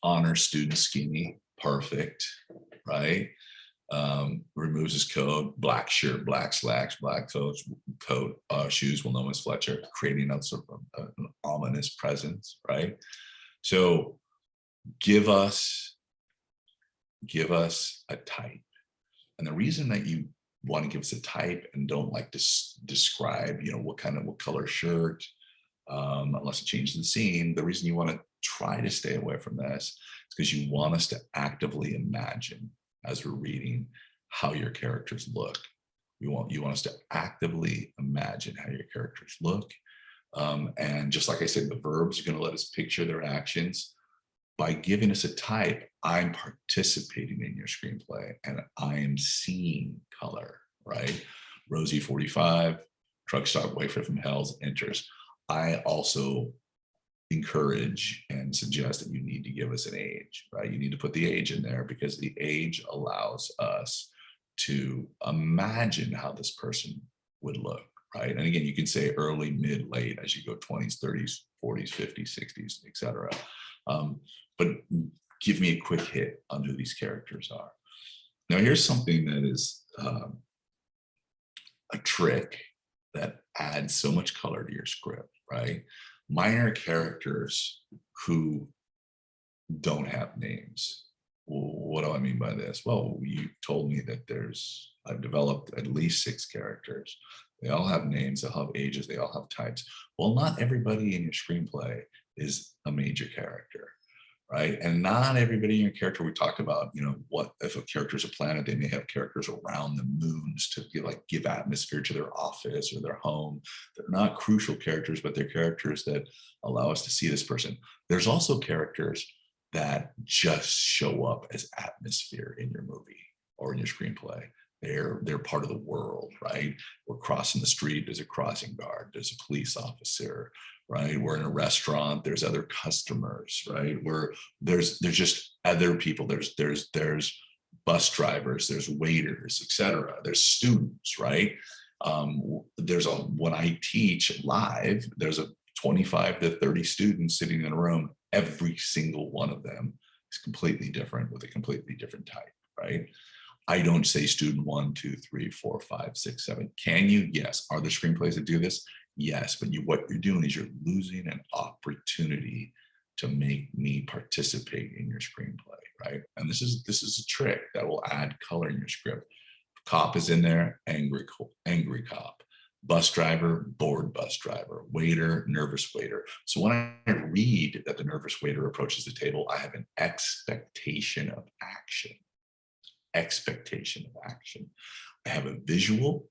Honor student skinny, perfect, right? Removes his coat, black shirt, black slacks, black coat, shoes, we'll know him as Fletcher, creating a sort of an ominous presence, right? So give us a type. And the reason that you want to give us a type and don't like to describe, you know, what color shirt, unless it changes the scene, the reason you want to try to stay away from this is because you want us to actively imagine as we're reading how your characters look. You want us to actively imagine how your characters look. And just like I said, the verbs are going to let us picture their actions. By giving us a type, I'm participating in your screenplay and I am seeing color, right? Rosie 45, truck stop boyfriend from Hell's enters. I also encourage and suggest that you need to give us an age, right? You need to put the age in there because the age allows us to imagine how this person would look, right? And again, you can say early, mid, late as you go 20s, 30s, 40s, 50s, 60s, etc. But give me a quick hit on who these characters are. Now, here's something that is a trick that adds so much color to your script, right? Minor characters who don't have names. Well, what do I mean by this? Well, you told me that I've developed at least 6 characters. They all have names, they all have ages, they all have types. Well, not everybody in your screenplay is a major character, right? And not everybody in your character, we talked about, you know, what if a character is a planet, they may have characters around the moons to give atmosphere to their office or their home. They're not crucial characters, but they're characters that allow us to see this person. There's also characters that just show up as atmosphere in your movie or in your screenplay. They're part of the world, right? We're crossing the street, there's a crossing guard, there's a police officer, right? We're in a restaurant, there's other customers, right? There's just other people, there's bus drivers, there's waiters, etc. There's students, right? When I teach live, there's a 25 to 30 students sitting in a room. Every single one of them is completely different with a completely different type, right? I don't say student 1, 2, 3, 4, 5, 6, 7. Can you? Yes. Are there screenplays that do this? Yes. But what you're doing is you're losing an opportunity to make me participate in your screenplay, right? And this is a trick that will add color in your script. Cop is in there, angry cop. bus driver, bored bus driver, waiter, nervous waiter. So when I read that the nervous waiter approaches the table, I have an expectation of action. Expectation of action. I have a visual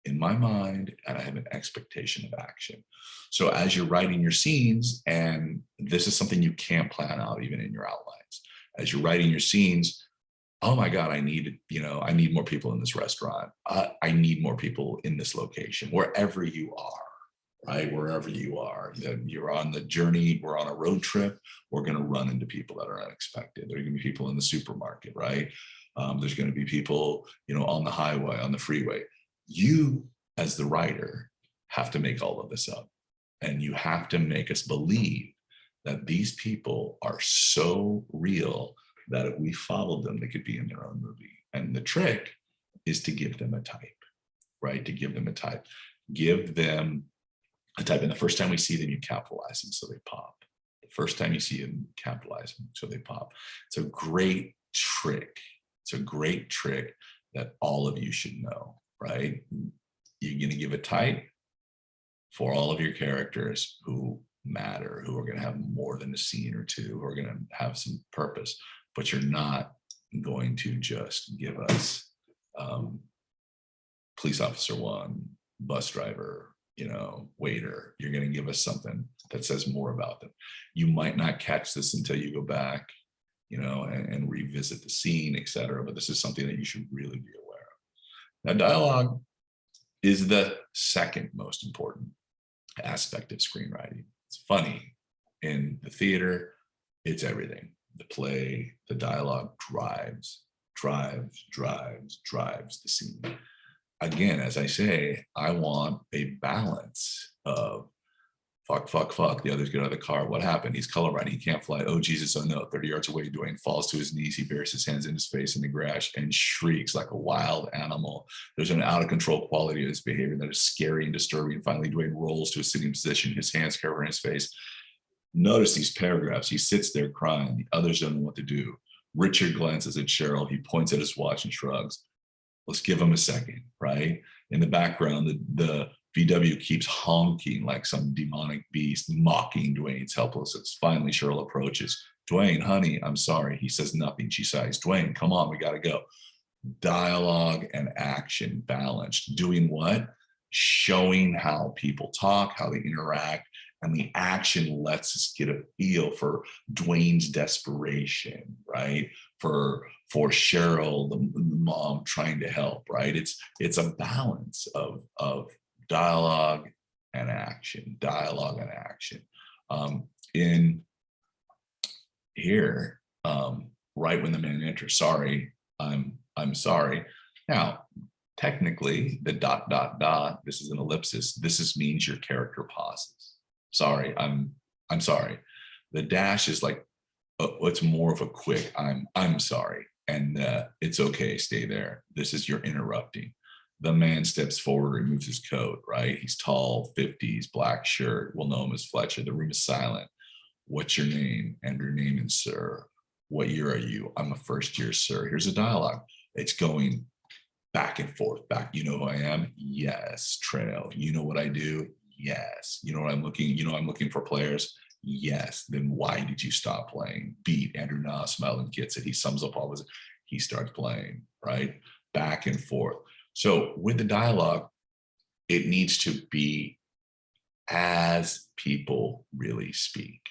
in my mind, and I have an expectation of action. So as you're writing your scenes, and this is something you can't plan out even in your outlines, as you're writing your scenes, oh my God, I need more people in this restaurant. I need more people in this location, wherever you are, right? Wherever you are, you're on the journey, we're on a road trip, we're going to run into people that are unexpected. There are going to be people in the supermarket, right? There's going to be people, on the highway, on the freeway. You, as the writer, have to make all of this up. And you have to make us believe that these people are so real that if we followed them, they could be in their own movie. And the trick is to give them a type, right? To give them a type. Give them a type. And the first time we see them, you capitalize them so they pop. The first time you see them, capitalize them so they pop. It's a great trick. It's a great trick that all of you should know, right? You're going to give a type for all of your characters who matter, who are going to have more than a scene or two, who are going to have some purpose, but you're not going to just give us police officer one, bus driver, waiter. You're going to give us something that says more about them. You might not catch this until you go back, and revisit the scene, etc. But this is something that you should really be aware of. Now, dialogue is the second most important aspect of screenwriting. It's funny. In the theater, it's everything. The play, the dialogue drives the scene. Again, as I say, I want a balance of fuck. The others get out of the car. What happened? He's colorblind. He can't fly. Oh, Jesus. Oh, no. 30 yards away, Dwayne falls to his knees. He buries his hands in his face in the grass and shrieks like a wild animal. There's an out of control quality of his behavior that is scary and disturbing. Finally, Dwayne rolls to a sitting position, his hands covering his face. Notice these paragraphs. He sits there crying. The others don't know what to do. Richard glances at Cheryl. He points at his watch and shrugs. Let's give him a second, right? In the background, the VW keeps honking like some demonic beast, mocking Dwayne's helplessness. Finally, Cheryl approaches. Dwayne, honey, I'm sorry. He says nothing. She sighs. Dwayne, come on, we got to go. Dialogue and action balanced. Doing what? Showing how people talk, how they interact, and the action lets us get a feel for Dwayne's desperation, right? For Cheryl, the mom trying to help, right? It's a balance of dialogue and action, in here, right when the man enters, sorry, I'm sorry. Now, technically, the ... this is an ellipsis. This means your character pauses. Sorry, I'm sorry. The dash is like, it's more of a quick, I'm sorry. And it's okay, stay there. This is your interrupting. The man steps forward, removes his coat, right? He's tall, 50s, black shirt. We'll know him as Fletcher. The room is silent. What's your name? And your name is sir. What year are you? I'm a first year sir. Here's a dialogue. It's going back and forth. Back. You know who I am? Yes. Trail. You know what I do? Yes. You know what I'm looking? I'm looking for players. Yes. Then why did you stop playing? Beat. Andrew Nah smiles and gets it. He sums up all of it. He starts playing, right? Back and forth. So with the dialogue, it needs to be as people really speak,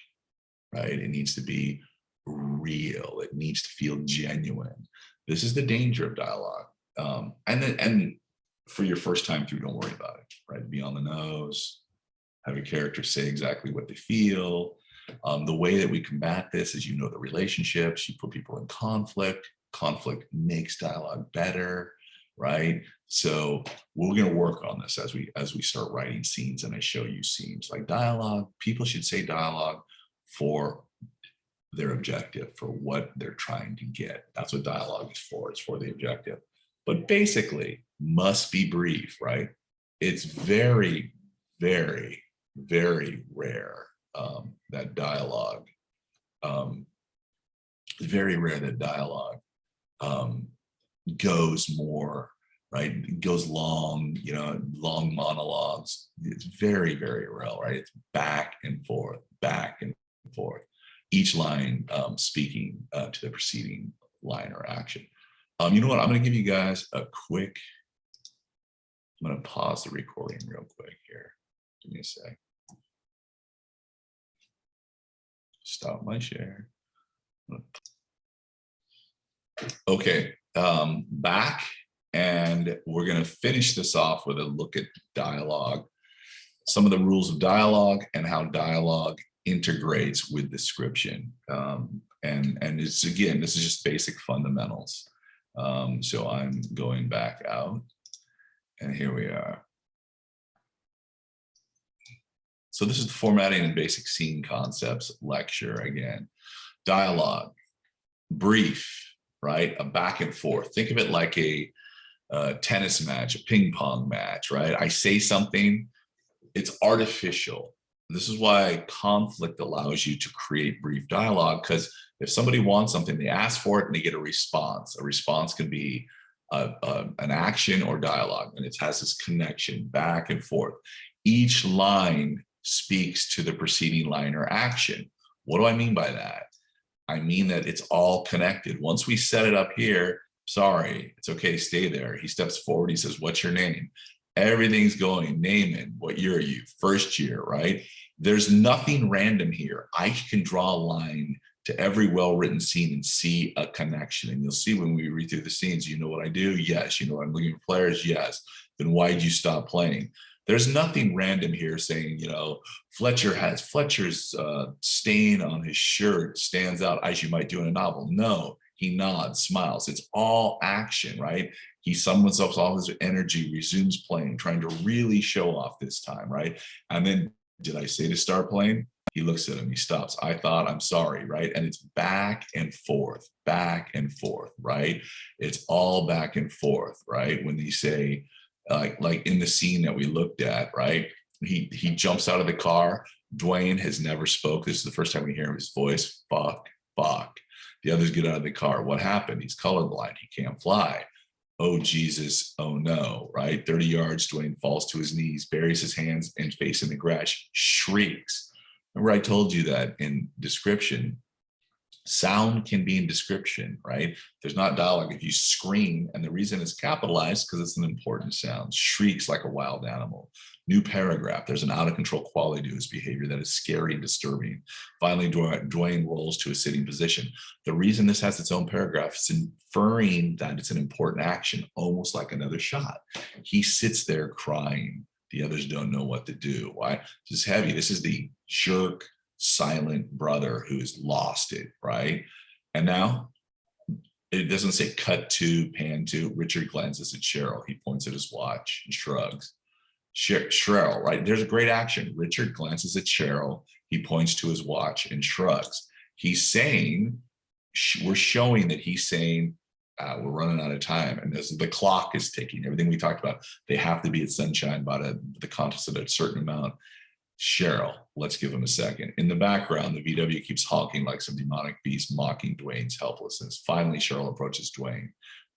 right? It needs to be real. It needs to feel genuine. This is the danger of dialogue. And for your first time through, don't worry about it, right? Be on the nose, have your characters say exactly what they feel. The way that we combat this is, the relationships, you put people in conflict. Conflict makes dialogue better, right? So we're going to work on this as we start writing scenes, and I show you scenes like dialogue. People should say dialogue for their objective, for what they're trying to get. That's what dialogue is for. It's for the objective. But basically, must be brief, right? It's very, very, very rare that dialogue. It's very rare that dialogue goes more, right? It goes long, long monologues. It's very, very real, right? It's back and forth, back and forth. Each line speaking to the preceding line or action. You know what? I'm going to give you guys a quick, I'm going to pause the recording real quick here. Give me a sec. Stop my share. Okay, back, and we're going to finish this off with a look at dialogue, some of the rules of dialogue and how dialogue integrates with description. And it's, again, this is just basic fundamentals. So I'm going back out, and here we are. So this is the formatting and basic scene concepts lecture again. Dialogue, brief, right? A back and forth. Think of it like a tennis match, a ping pong match, right? I say something, it's artificial. This is why conflict allows you to create brief dialogue, because if somebody wants something, they ask for it and they get a response. A response can be an action or dialogue, and it has this connection back and forth. Each line speaks to the preceding line or action. What do I mean by that? I mean that it's all connected. Once we set it up here, sorry, it's okay, stay there. He steps forward, he says, what's your name? Everything's going, name it, what year are you? First year, right? There's nothing random here. I can draw a line to every well-written scene and see a connection. And you'll see when we read through the scenes, you know what I do? Yes. You know what I'm looking for players? Yes. Then why'd you stop playing? There's nothing random here saying, Fletcher's stain on his shirt stands out as you might do in a novel. No, he nods, smiles. It's all action, right? He summons up all his energy, resumes playing, trying to really show off this time, right? And then, did I say to start playing? He looks at him, he stops. I thought, I'm sorry, right? And it's back and forth, right? It's all back and forth, right? When they say, like in the scene that we looked at, right? He jumps out of the car. Dwayne has never spoke. This is the first time we hear his voice. Fuck. The others get out of the car. What happened? He's colorblind. He can't fly. Oh, Jesus. Oh, no, right? 30 yards, Dwayne falls to his knees, buries his hands and face in the grass, shrieks. Remember, I told you that in description, sound can be in description, right? There's not dialogue. If you scream, and the reason it's capitalized because it's an important sound, shrieks like a wild animal. New paragraph, there's an out of control quality to his behavior that is scary and disturbing. Finally, Dwayne rolls to a sitting position. The reason this has its own paragraph is inferring that it's an important action, almost like another shot. He sits there crying. The others don't know what to do. Why? This is heavy. This is the jerk, silent brother who has lost it, right? And now it doesn't say cut to, pan to. Richard glances at Cheryl. He points at his watch and shrugs. Cheryl, right? There's a great action. Richard glances at Cheryl. He points to his watch and shrugs. He's saying, we're showing that he's saying, we're running out of time. And the clock is ticking. Everything we talked about, they have to be at sunshine by the contest at a certain amount. Cheryl, let's give him a second. In the background, the VW keeps honking like some demonic beast, mocking Dwayne's helplessness. Finally, Cheryl approaches Dwayne.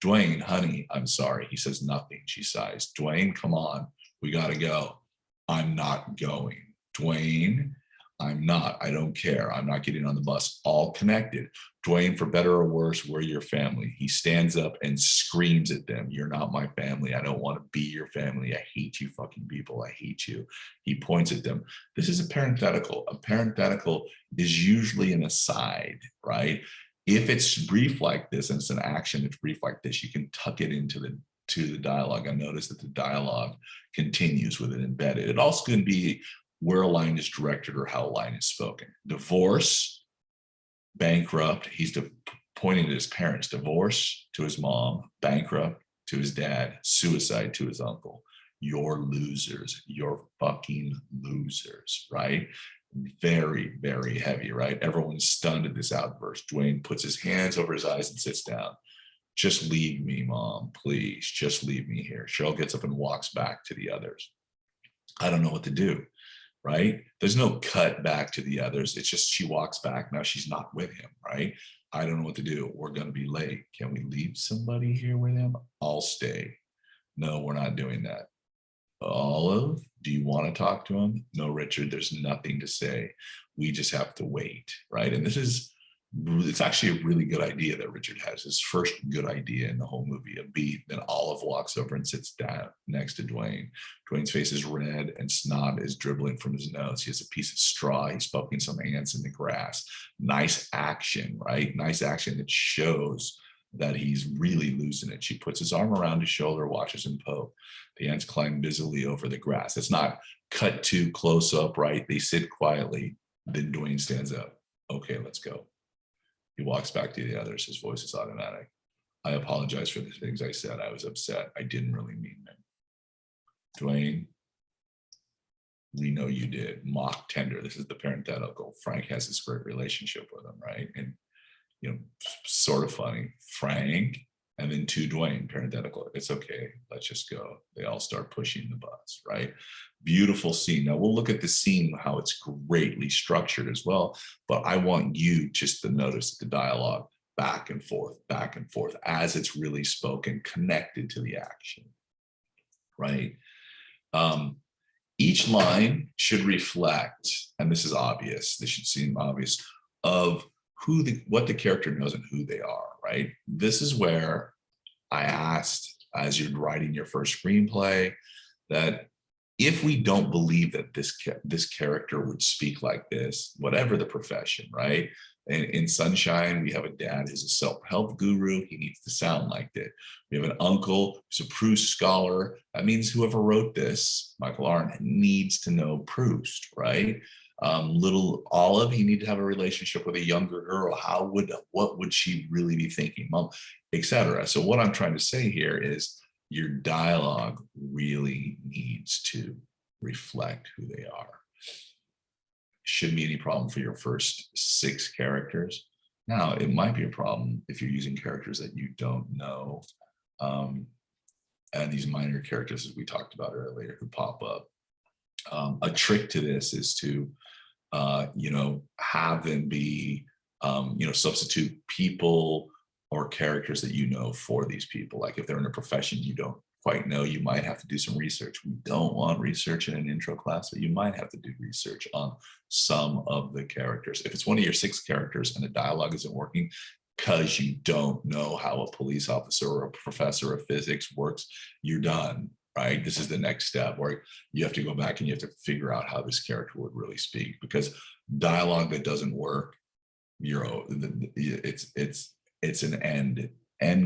Dwayne, honey, I'm sorry. He says nothing. She sighs. Dwayne, come on. We got to go. I'm not going. Dwayne, I'm not. I don't care. I'm not getting on the bus. All connected. Dwayne, for better or worse, we're your family. He stands up and screams at them. You're not my family. I don't want to be your family. I hate you fucking people. I hate you. He points at them. This is a parenthetical. A parenthetical is usually an aside, right? If it's brief like this and it's an action that's brief like this, you can tuck it into the dialogue. I notice that the dialogue continues with it embedded. It also can be where a line is directed or how a line is spoken. Divorce, bankrupt, he's pointing to his parents. Divorce to his mom, bankrupt to his dad, suicide to his uncle. You're losers. You're fucking losers, right? Very, very heavy, right? Everyone's stunned at this outburst. Dwayne puts his hands over his eyes and sits down. Just leave me, Mom, please. Just leave me here. Cheryl gets up and walks back to the others. I don't know what to do, right? There's no cut back to the others. It's just she walks back. Now she's not with him, right? I don't know what to do. We're going to be late. Can we leave somebody here with him? I'll stay. No, we're not doing that. Olive, do you want to talk to him? No, Richard, there's nothing to say. We just have to wait, right? And it's actually a really good idea that Richard has. His first good idea in the whole movie, a beat. Then Olive walks over and sits down next to Dwayne. Dwayne's face is red and snot is dribbling from his nose. He has a piece of straw. He's poking some ants in the grass. Nice action, right? Nice action that shows that he's really losing it. She puts his arm around his shoulder, watches him poke. The ants climb busily over the grass. It's not cut to close up, right? They sit quietly. Then Dwayne stands up. Okay, let's go. He walks back to the others. His voice is automatic. I apologize for the things I said. I was upset. I didn't really mean them. Dwayne, we know you did. Mock tender. This is the parenthetical. Frank has this great relationship with him, right? And sort of funny. Frank, and then to Dwayne, parenthetical. It's okay. Let's just go. They all start pushing the bus, right? Beautiful scene. Now we'll look at the scene, how it's greatly structured as well. But I want you just to notice the dialogue back and forth as it's really spoken, connected to the action, right? Each line should reflect, and this is obvious, this should seem obvious, of what the character knows and who they are, right? This is where I asked, as you're writing your first screenplay, that if we don't believe that this character would speak like this, whatever the profession, right? In Sunshine, we have a dad who's a self-help guru. He needs to sound like it. We have an uncle who's a Proust scholar. That means whoever wrote this, Michael Arndt, needs to know Proust, right? Little Olive, he needed to have a relationship with a younger girl. What would she really be thinking, mom, etc. So what I'm trying to say here is your dialogue really needs to reflect who they are. Shouldn't be any problem for your first 6 characters. Now, it might be a problem if you're using characters that you don't know, and these minor characters, as we talked about earlier, who pop up. A trick to this is to have them be, substitute people or characters that you know for these people. Like if they're in a profession you don't quite know, you might have to do some research. We don't want research in an intro class, but you might have to do research on some of the characters. If it's one of your 6 characters and the dialogue isn't working because you don't know how a police officer or a professor of physics works, you're done. Right? This is the next step where you have to go back and you have to figure out how this character would really speak, because dialogue that doesn't work, it's an end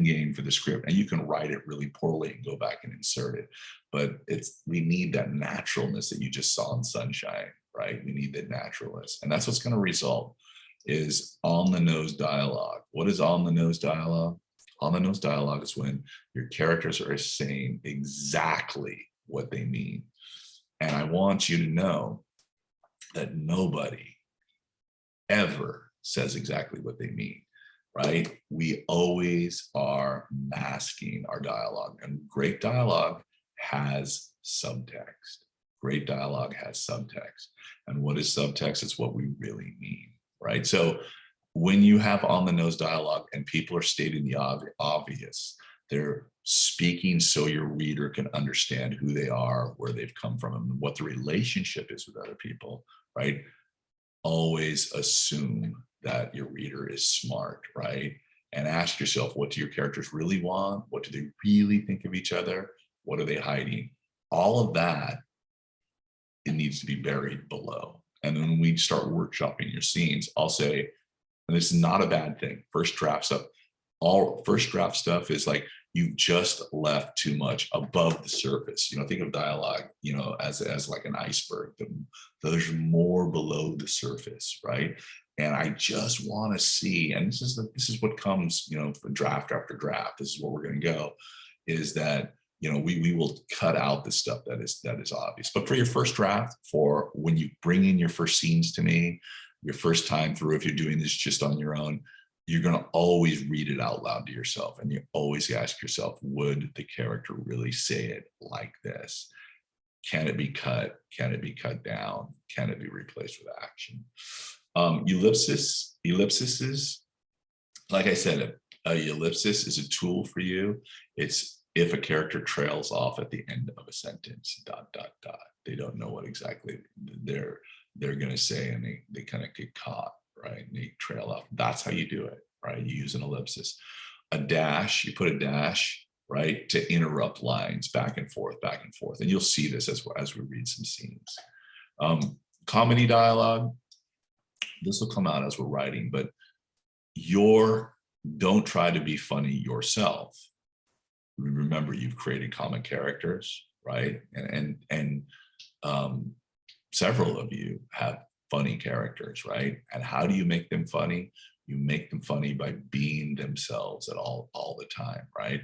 game for the script, and you can write it really poorly and go back and insert it. But we need that naturalness that you just saw in Sunshine, right? We need that naturalness, and that's what's going to result is on the nose dialogue. What is on the nose dialogue? On the nose dialogue is when your characters are saying exactly what they mean. And I want you to know that nobody ever says exactly what they mean, right? We always are masking our dialogue, and great dialogue has subtext. Great dialogue has subtext. And what is subtext? It's what we really mean, right? So when you have on the nose dialogue and people are stating the obvious, they're speaking so your reader can understand who they are, where they've come from, and what the relationship is with other people, right? Always assume that your reader is smart, right? And ask yourself, what do your characters really want? What do they really think of each other? What are they hiding? All of that, it needs to be buried below. And then when we start workshopping your scenes, I'll say, and this is not a bad thing. First draft stuff is like you've just left too much above the surface. Think of dialogue, as like an iceberg. There's more below the surface, right? And I just want to see, and this is what comes, for draft after draft. This is where we're going to go, is that we will cut out the stuff that is obvious. But for your first draft, for when you bring in your first scenes to me, your first time through, if you're doing this just on your own, you're going to always read it out loud to yourself. And you always ask yourself, would the character really say it like this? Can it be cut? Can it be cut down? Can it be replaced with action? Ellipsis is, like I said, a ellipsis is a tool for you. It's if a character trails off at the end of a sentence, ... They don't know what exactly they're going to say, and they kind of get caught, right? And they trail off. That's how you do it, right? You use an ellipsis. A dash, you put a dash, right, to interrupt lines back and forth, and you'll see this as we read some scenes. Comedy dialogue, this will come out as we're writing, but don't try to be funny yourself. Remember, you've created comic characters, right? And several of you have funny characters, right? And how do you make them funny? You make them funny by being themselves at all the time, right?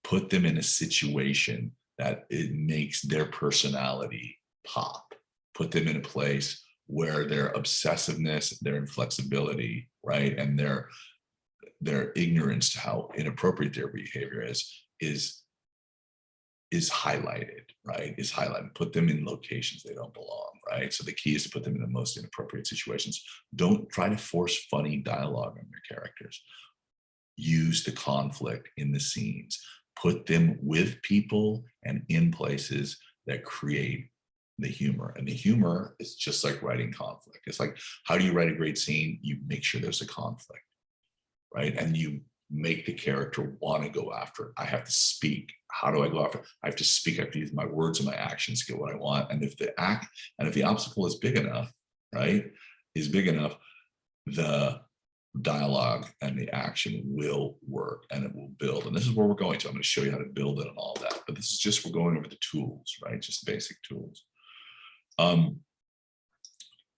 Put them in a situation that it makes their personality pop. Put them in a place where their obsessiveness, their inflexibility, right, and their ignorance to how inappropriate their behavior is highlighted, right? Is highlighted. Put them in locations they don't belong, right? So the key is to put them in the most inappropriate situations. Don't try to force funny dialogue on your characters. Use the conflict in the scenes. Put them with people and in places that create the humor. And the humor is just like writing conflict. It's like, how do you write a great scene? You make sure there's a conflict, right? And you make the character want to go after it. I have to speak. How do I go after it? I have to speak. I have to use my words and my actions to get what I want. And if the obstacle is big enough, right, the dialogue and the action will work, and it will build. And this is where we're going to. I'm going to show you how to build it and all that. But this is just, we're going over the tools, right? Just basic tools.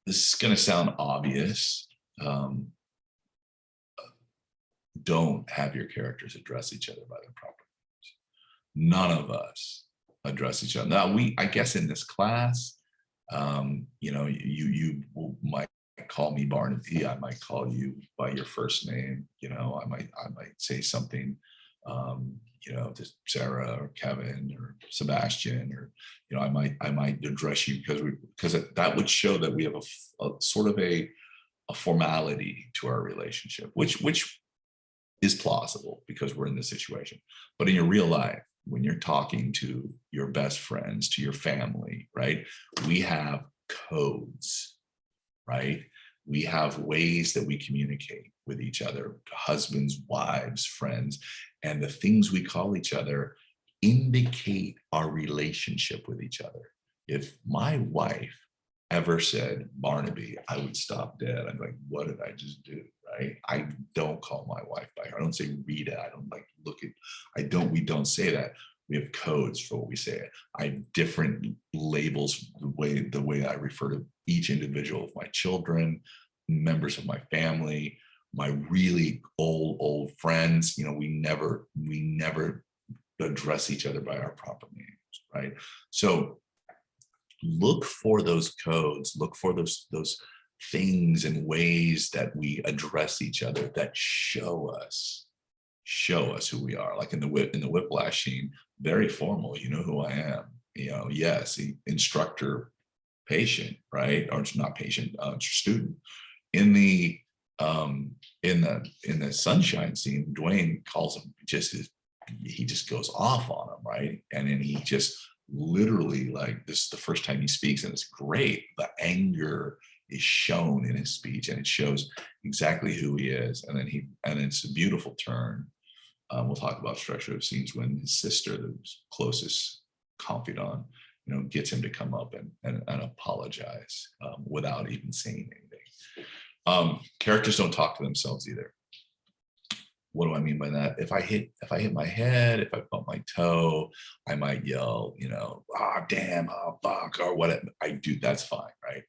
This is going to sound obvious. Don't have your characters address each other by their proper names. None of us address each other. Now, I guess in this class, you might call me Barnaby. I might call you by your first name. I might say something, to Sarah or Kevin or Sebastian, or I might address you because that would show that we have a sort of a formality to our relationship, which is plausible because we're in this situation. But in your real life, when you're talking to your best friends, to your family, right, we have codes, right? We have ways that we communicate with each other, husbands, wives, friends, and the things we call each other indicate our relationship with each other. If my wife ever said Barnaby, I would stop dead. I'm like, what did I just do? Right? I don't call my wife by her. I don't say Rita. I don't we don't say that. We have codes for what we say. I have different labels, the way I refer to each individual of my children, members of my family, my really old friends. We never address each other by our proper names, right? So look for those codes, look for those things and ways that we address each other that show us who we are. Like in the Whiplash scene, very formal. You know who I am. Yes, instructor, patient, right? Or it's not patient, student. In the Sunshine scene, Dwayne calls him he just goes off on him, right? And then he just literally, like, this is the first time he speaks, and it's great. The anger is shown in his speech, and it shows exactly who he is. And then it's a beautiful turn. We'll talk about structure of scenes when his sister, the closest confidant, gets him to come up and apologize without even saying anything. Characters don't talk to themselves either. What do I mean by that? If I hit my head, if I bump my toe, I might yell, damn, fuck, or whatever. I do, that's fine, right?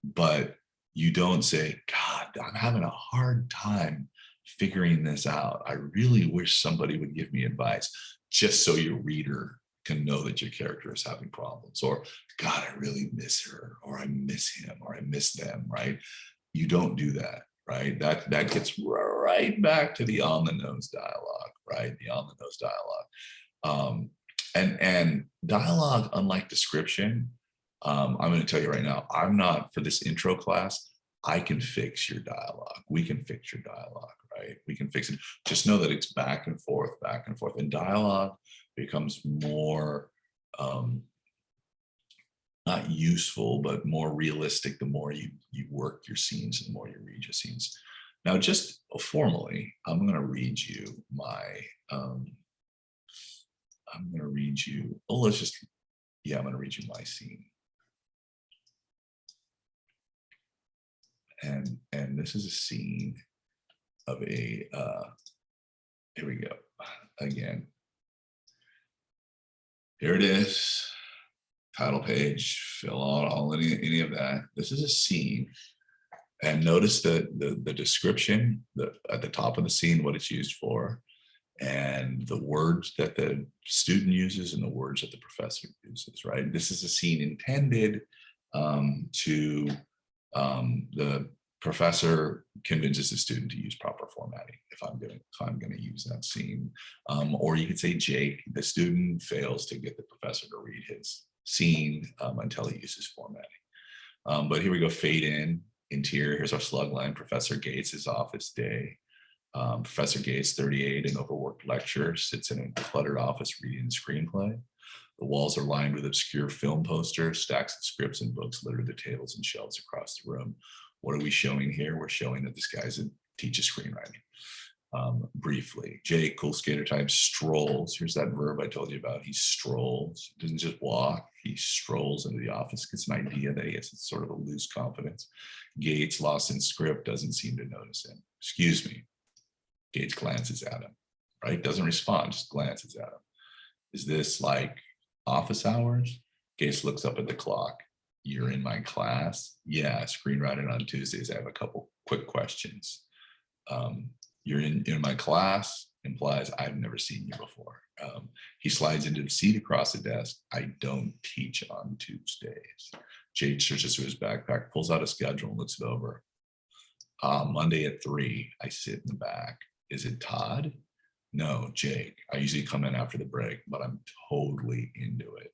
But you don't say, God, I'm having a hard time figuring this out. I really wish somebody would give me advice, just so your reader can know that your character is having problems. Or, God, I really miss her, or I miss him, or I miss them, right? You don't do that, right? That gets right back to the on-the-nose dialogue, right? The on-the-nose dialogue. And dialogue, unlike description, I'm going to tell you right now, I'm not, for this intro class, I can fix your dialogue. We can fix your dialogue, right? We can fix it. Just know that it's back and forth, back and forth. And dialogue, becomes more not useful, but more realistic the more you work your scenes and the more you read your scenes. Now, just formally, I'm going to read you my, I'm going to read you, oh, let's just, yeah, I'm going to read you my scene. And this is a scene of a, here we go, again. Here it is, title page, fill out all any of that. This is a scene. And notice the description at the top of the scene, what it's used for, and the words that the student uses and the words that the professor uses, right? This is a scene intended to, the professor convinces the student to use proper formatting if I'm going to use that scene. Or you could say Jake, the student fails to get the professor to read his scene until he uses formatting. But here we go, fade in. Interior, here's our slug line. Professor Gates' office day. Professor Gates, 38, an overworked lecturer, sits in a cluttered office reading the screenplay. The walls are lined with obscure film posters, stacks of scripts and books litter the tables and shelves across the room. What are we showing here? We're showing that this guy's teaches screenwriting. Briefly, Jake, cool skater type, strolls. Here's that verb I told you about. He strolls, doesn't just walk, he strolls into the office, gets an idea that he has sort of a loose confidence. Gates, lost in script, doesn't seem to notice him. Excuse me. Gates glances at him, right? Doesn't respond, just glances at him. Is this like office hours? Gates looks up at the clock. You're in my class? Yeah, screenwriting on Tuesdays. I have a couple quick questions. You're in my class implies I've never seen you before. He slides into the seat across the desk. I don't teach on Tuesdays. Jake searches through his backpack, pulls out a schedule and looks it over. Monday at 3, I sit in the back. Is it Todd? No, Jake. I usually come in after the break, but I'm totally into it.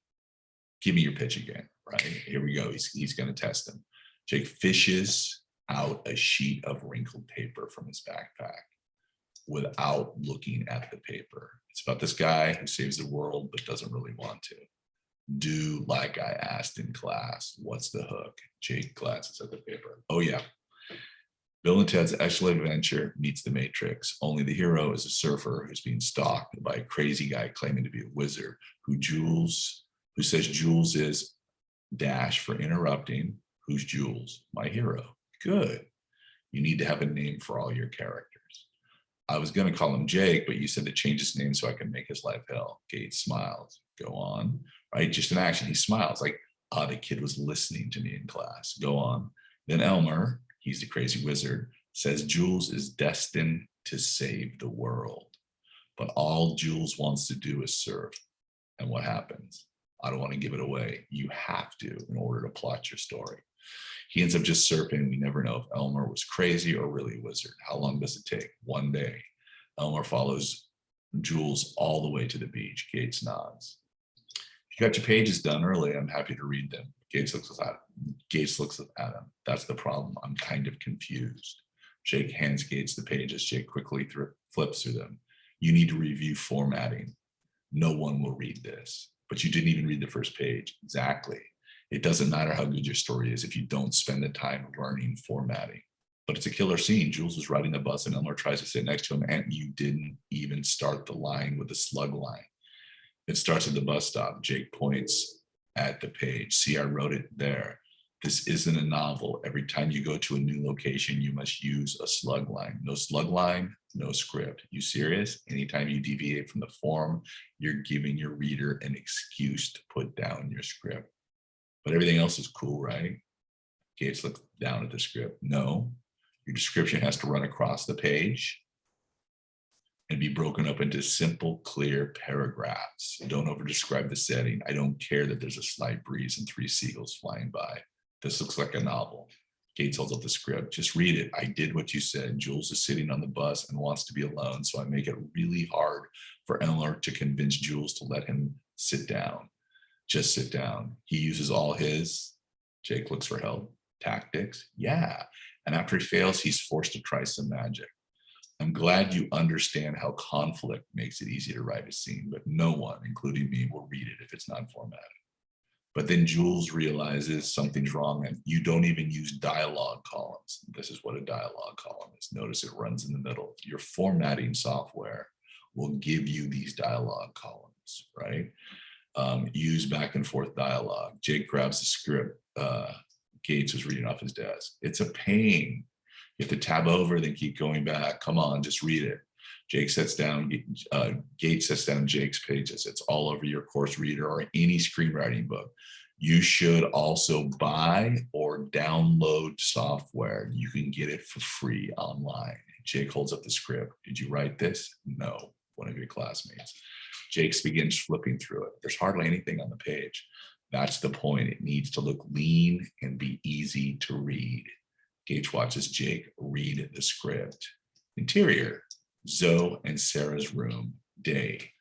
Give me your pitch again, right? Here we go. He's going to test him. Jake fishes out a sheet of wrinkled paper from his backpack without looking at the paper. It's about this guy who saves the world but doesn't really want to. Do like I asked in class. What's the hook? Jake glances at the paper. Oh yeah. Bill and Ted's Excellent Adventure meets the Matrix. Only the hero is a surfer who's being stalked by a crazy guy claiming to be a wizard who says Jules is dash for interrupting. Who's Jules? My hero. Good. You need to have a name for all your characters. I was going to call him Jake, but you said to change his name so I can make his life hell. Gates smiles. Go on. Right? Just an action. He smiles like, the kid was listening to me in class. Go on. Then Elmer, he's the crazy wizard, says Jules is destined to save the world. But all Jules wants to do is surf. And what happens? I don't want to give it away. You have to in order to plot your story. He ends up just surfing. We never know if Elmer was crazy or really a wizard. How long does it take? 1 day. Elmer follows Jules all the way to the beach. Gates nods. If you got your pages done early, I'm happy to read them. Gates looks at him. That's the problem. I'm kind of confused. Jake hands Gates the pages. Jake quickly flips through them. You need to review formatting. No one will read this. But you didn't even read the first page. Exactly. It doesn't matter how good your story is if you don't spend the time learning formatting. But it's a killer scene. Jules is riding the bus and Elmer tries to sit next to him, and you didn't even start the line with the slug line. It starts at the bus stop. Jake points at the page. See, I wrote it there. This isn't a novel. Every time you go to a new location, you must use a slug line. No slug line, no script. You serious? Anytime you deviate from the form, you're giving your reader an excuse to put down your script. But everything else is cool, right? Gates looks down at the script. No, your description has to run across the page and be broken up into simple, clear paragraphs. Don't over-describe the setting. I don't care that there's a slight breeze and 3 seagulls flying by. This looks like a novel. Gates holds up the script. Just read it. I did what you said. Jules is sitting on the bus and wants to be alone, so I make it really hard for Elmer to convince Jules to let him sit down. Just sit down. He uses all his, Jake looks for help, tactics. Yeah. And after he fails, he's forced to try some magic. I'm glad you understand how conflict makes it easy to write a scene, but no one, including me, will read it if it's not formatted. But then Jules realizes something's wrong and you don't even use dialogue columns. This is what a dialogue column is. Notice it runs in the middle. Your formatting software will give you these dialogue columns, right? Use back and forth dialogue. Jake grabs the script. Gates was reading off his desk. It's a pain. You have to tab over, then keep going back. Come on, just read it. Jake sets down, Gates sets down Jake's pages. It's all over your course reader or any screenwriting book. You should also buy or download software. You can get it for free online. Jake holds up the script. Did you write this? No, one of your classmates. Jake begins flipping through it. There's hardly anything on the page. That's the point. It needs to look lean and be easy to read. Gage watches Jake read the script. Interior, Zoe and Sarah's room, day.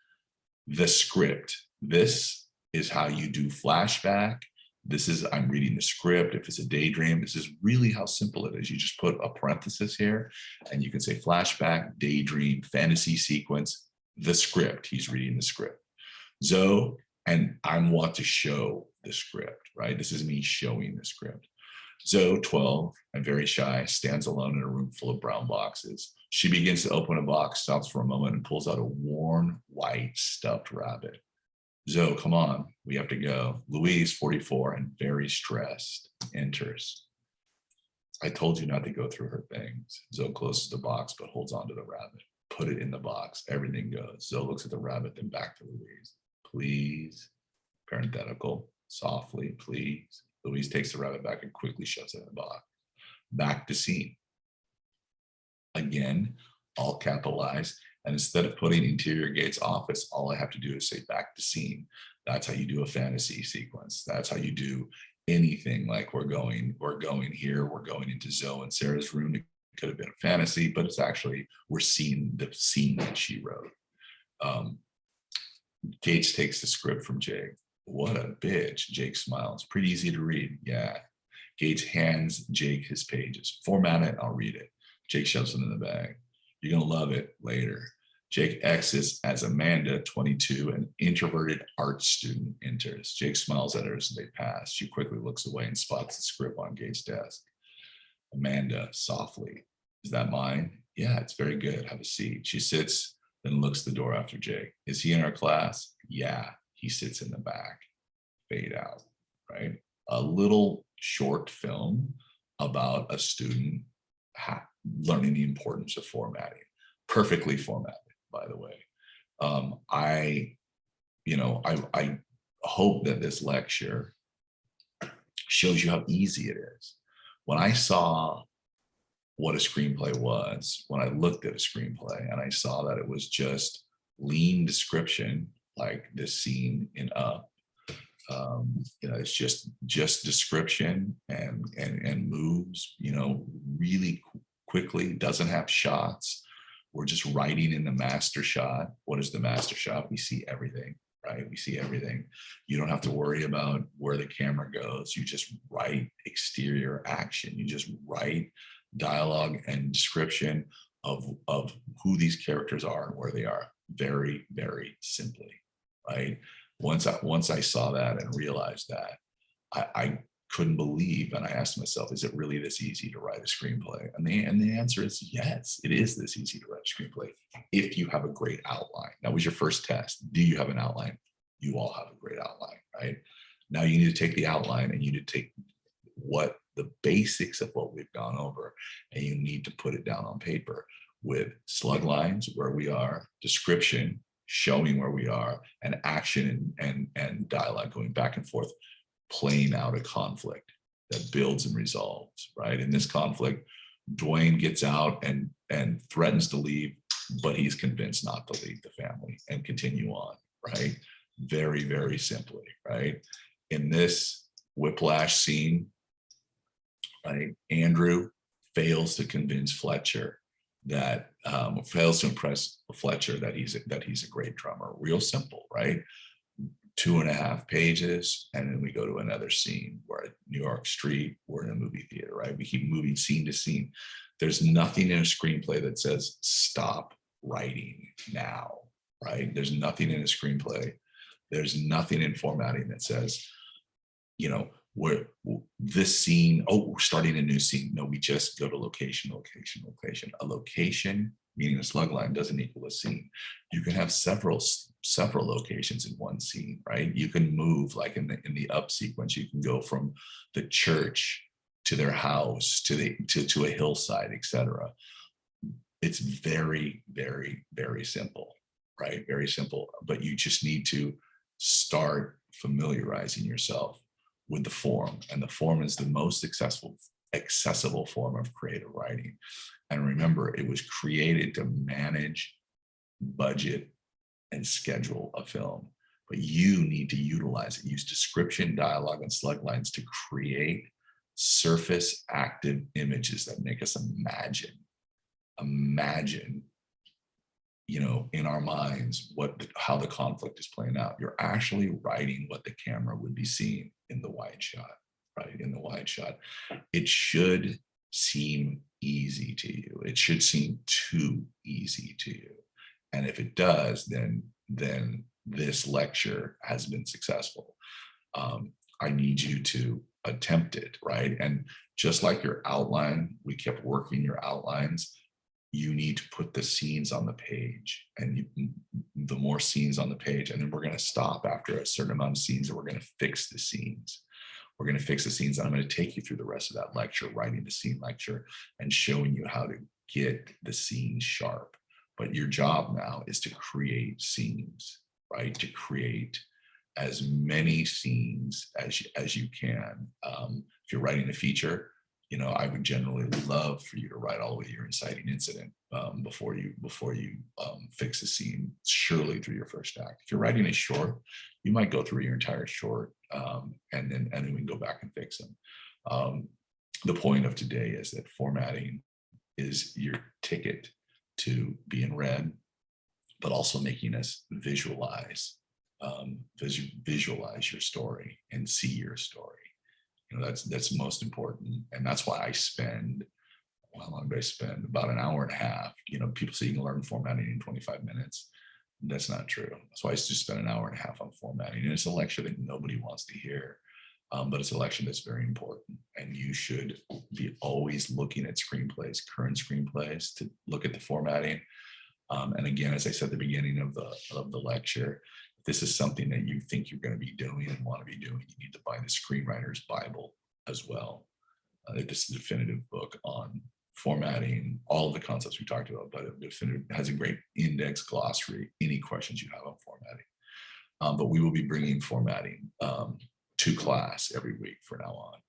The script. This is how you do flashback. This is, I'm reading the script. If it's a daydream, this is really how simple it is. You just put a parenthesis here and you can say flashback, daydream, fantasy sequence, the script. He's reading the script. Zoe, and I want to show the script, right? This is me showing the script. Zoe, 12 and very shy, stands alone in a room full of brown boxes. She begins to open a box, stops for a moment, and pulls out a worn white stuffed rabbit. Zoe, come on, we have to go. Louise, 44 and very stressed, enters. I told you not to go through her things. Zoe closes the box, but holds onto the rabbit. Put it in the box. Everything goes. Zoe looks at the rabbit, then back to Louise. Please, parenthetical, softly, please. Louise takes the rabbit back and quickly shoves it in the box. Back to scene. Again, all capitalized. And instead of putting interior Gates office, all I have to do is say back to scene. That's how you do a fantasy sequence. That's how you do anything like we're going here, we're going into Zoe and Sarah's room. It could have been a fantasy, but it's actually, we're seeing the scene that she wrote. Gates takes the script from Jake. What a bitch. Jake smiles. Pretty easy to read. Yeah. Gates hands Jake his pages. Format it, I'll read it. Jake shoves it in the bag. You're going to love it later. Jake exits as Amanda, 22, an introverted art student, enters. Jake smiles at her as they pass. She quickly looks away and spots the script on Gates' desk. Amanda, softly. Is that mine? Yeah, it's very good. Have a seat. She sits, then looks the door after Jake. Is he in our class? Yeah. He sits in the back. Fade out, right? A little short film about a student learning the importance of formatting. Perfectly formatted, by the way. I hope that this lecture shows you how easy it is. When I saw what a screenplay was, when I looked at a screenplay and I saw that it was just lean description, like this scene in Up, it's just description and moves, really quickly, doesn't have shots. We're just writing in the master shot. What is the master shot? We see everything, right? We see everything. You don't have to worry about where the camera goes. You just write exterior action. You just write dialogue and description of who these characters are and where they are, very, very simply. Right. Once I saw that and realized that, I couldn't believe, and I asked myself, is it really this easy to write a screenplay? And the answer is yes, it is this easy to write a screenplay if you have a great outline. That was your first test. Do you have an outline? You all have a great outline, right? Now you need to take the outline and you need to take what the basics of what we've gone over, and you need to put it down on paper with slug lines where we are, description, showing where we are, and action and dialogue going back and forth, playing out a conflict that builds and resolves, right? In this conflict, Dwayne gets out and threatens to leave, but he's convinced not to leave the family and continue on, right? Very, very simply, right? In this whiplash scene, right, Andrew fails to convince Fletcher that fails to impress Fletcher that he's a great drummer. Real simple, right? 2.5 pages, and then we go to another scene. We're at New York Street, we're in a movie theater, right? We keep moving scene to scene. There's nothing in a screenplay that says stop writing now, right? There's nothing in a screenplay. There's nothing in formatting that says, you know, we're this scene, oh, we're starting a new scene. No, we just go to location, location, location. A location, meaning a slug line, doesn't equal a scene. You can have several locations in one scene, right? You can move, like in the up sequence, you can go from the church to their house to a hillside, etc. It's very, very, very simple, right? Very simple. But you just need to start familiarizing yourself with the form, and the form is the most accessible form of creative writing. And remember, it was created to manage, budget, and schedule a film, but you need to utilize it. Use description, dialogue, and slug lines to create surface active images that make us imagine, you know, in our minds how the conflict is playing out. You're actually writing what the camera would be seeing in the wide shot, right? In the wide shot. It should seem easy to you. It should seem too easy to you. And if it does, then this lecture has been successful. I need you to attempt it, right? And just like your outline, we kept working your outlines. You need to put the scenes on the page, and the more scenes on the page, and then we're going to stop after a certain amount of scenes, and we're going to fix the scenes. We're going to fix the scenes, and I'm going to take you through the rest of that lecture, writing the scene lecture, and showing you how to get the scenes sharp. But your job now is to create scenes, right? To create as many scenes as you can. If you're writing a feature, you know, I would generally love for you to write all the way to your inciting incident before you fix the scene, surely through your first act. If you're writing a short, you might go through your entire short, and then we can go back and fix them. The point of today is that formatting is your ticket to being read, but also making us visualize your story and see your story. You know, that's most important. And that's why I spend, how long do I spend? About an hour and a half. You know, people say you can learn formatting in 25 minutes. That's not true. That's why I just spend an hour and a half on formatting. And it's a lecture that nobody wants to hear, but it's a lecture that's very important. And you should be always looking at screenplays, current screenplays, to look at the formatting. And again, as I said at the beginning of the lecture, if this is something that you think you're going to be doing and want to be doing, you need to buy the Screenwriter's Bible as well. This is a definitive book on formatting, all of the concepts we talked about, but it has a great index, glossary, any questions you have on formatting. But we will be bringing formatting to class every week from now on.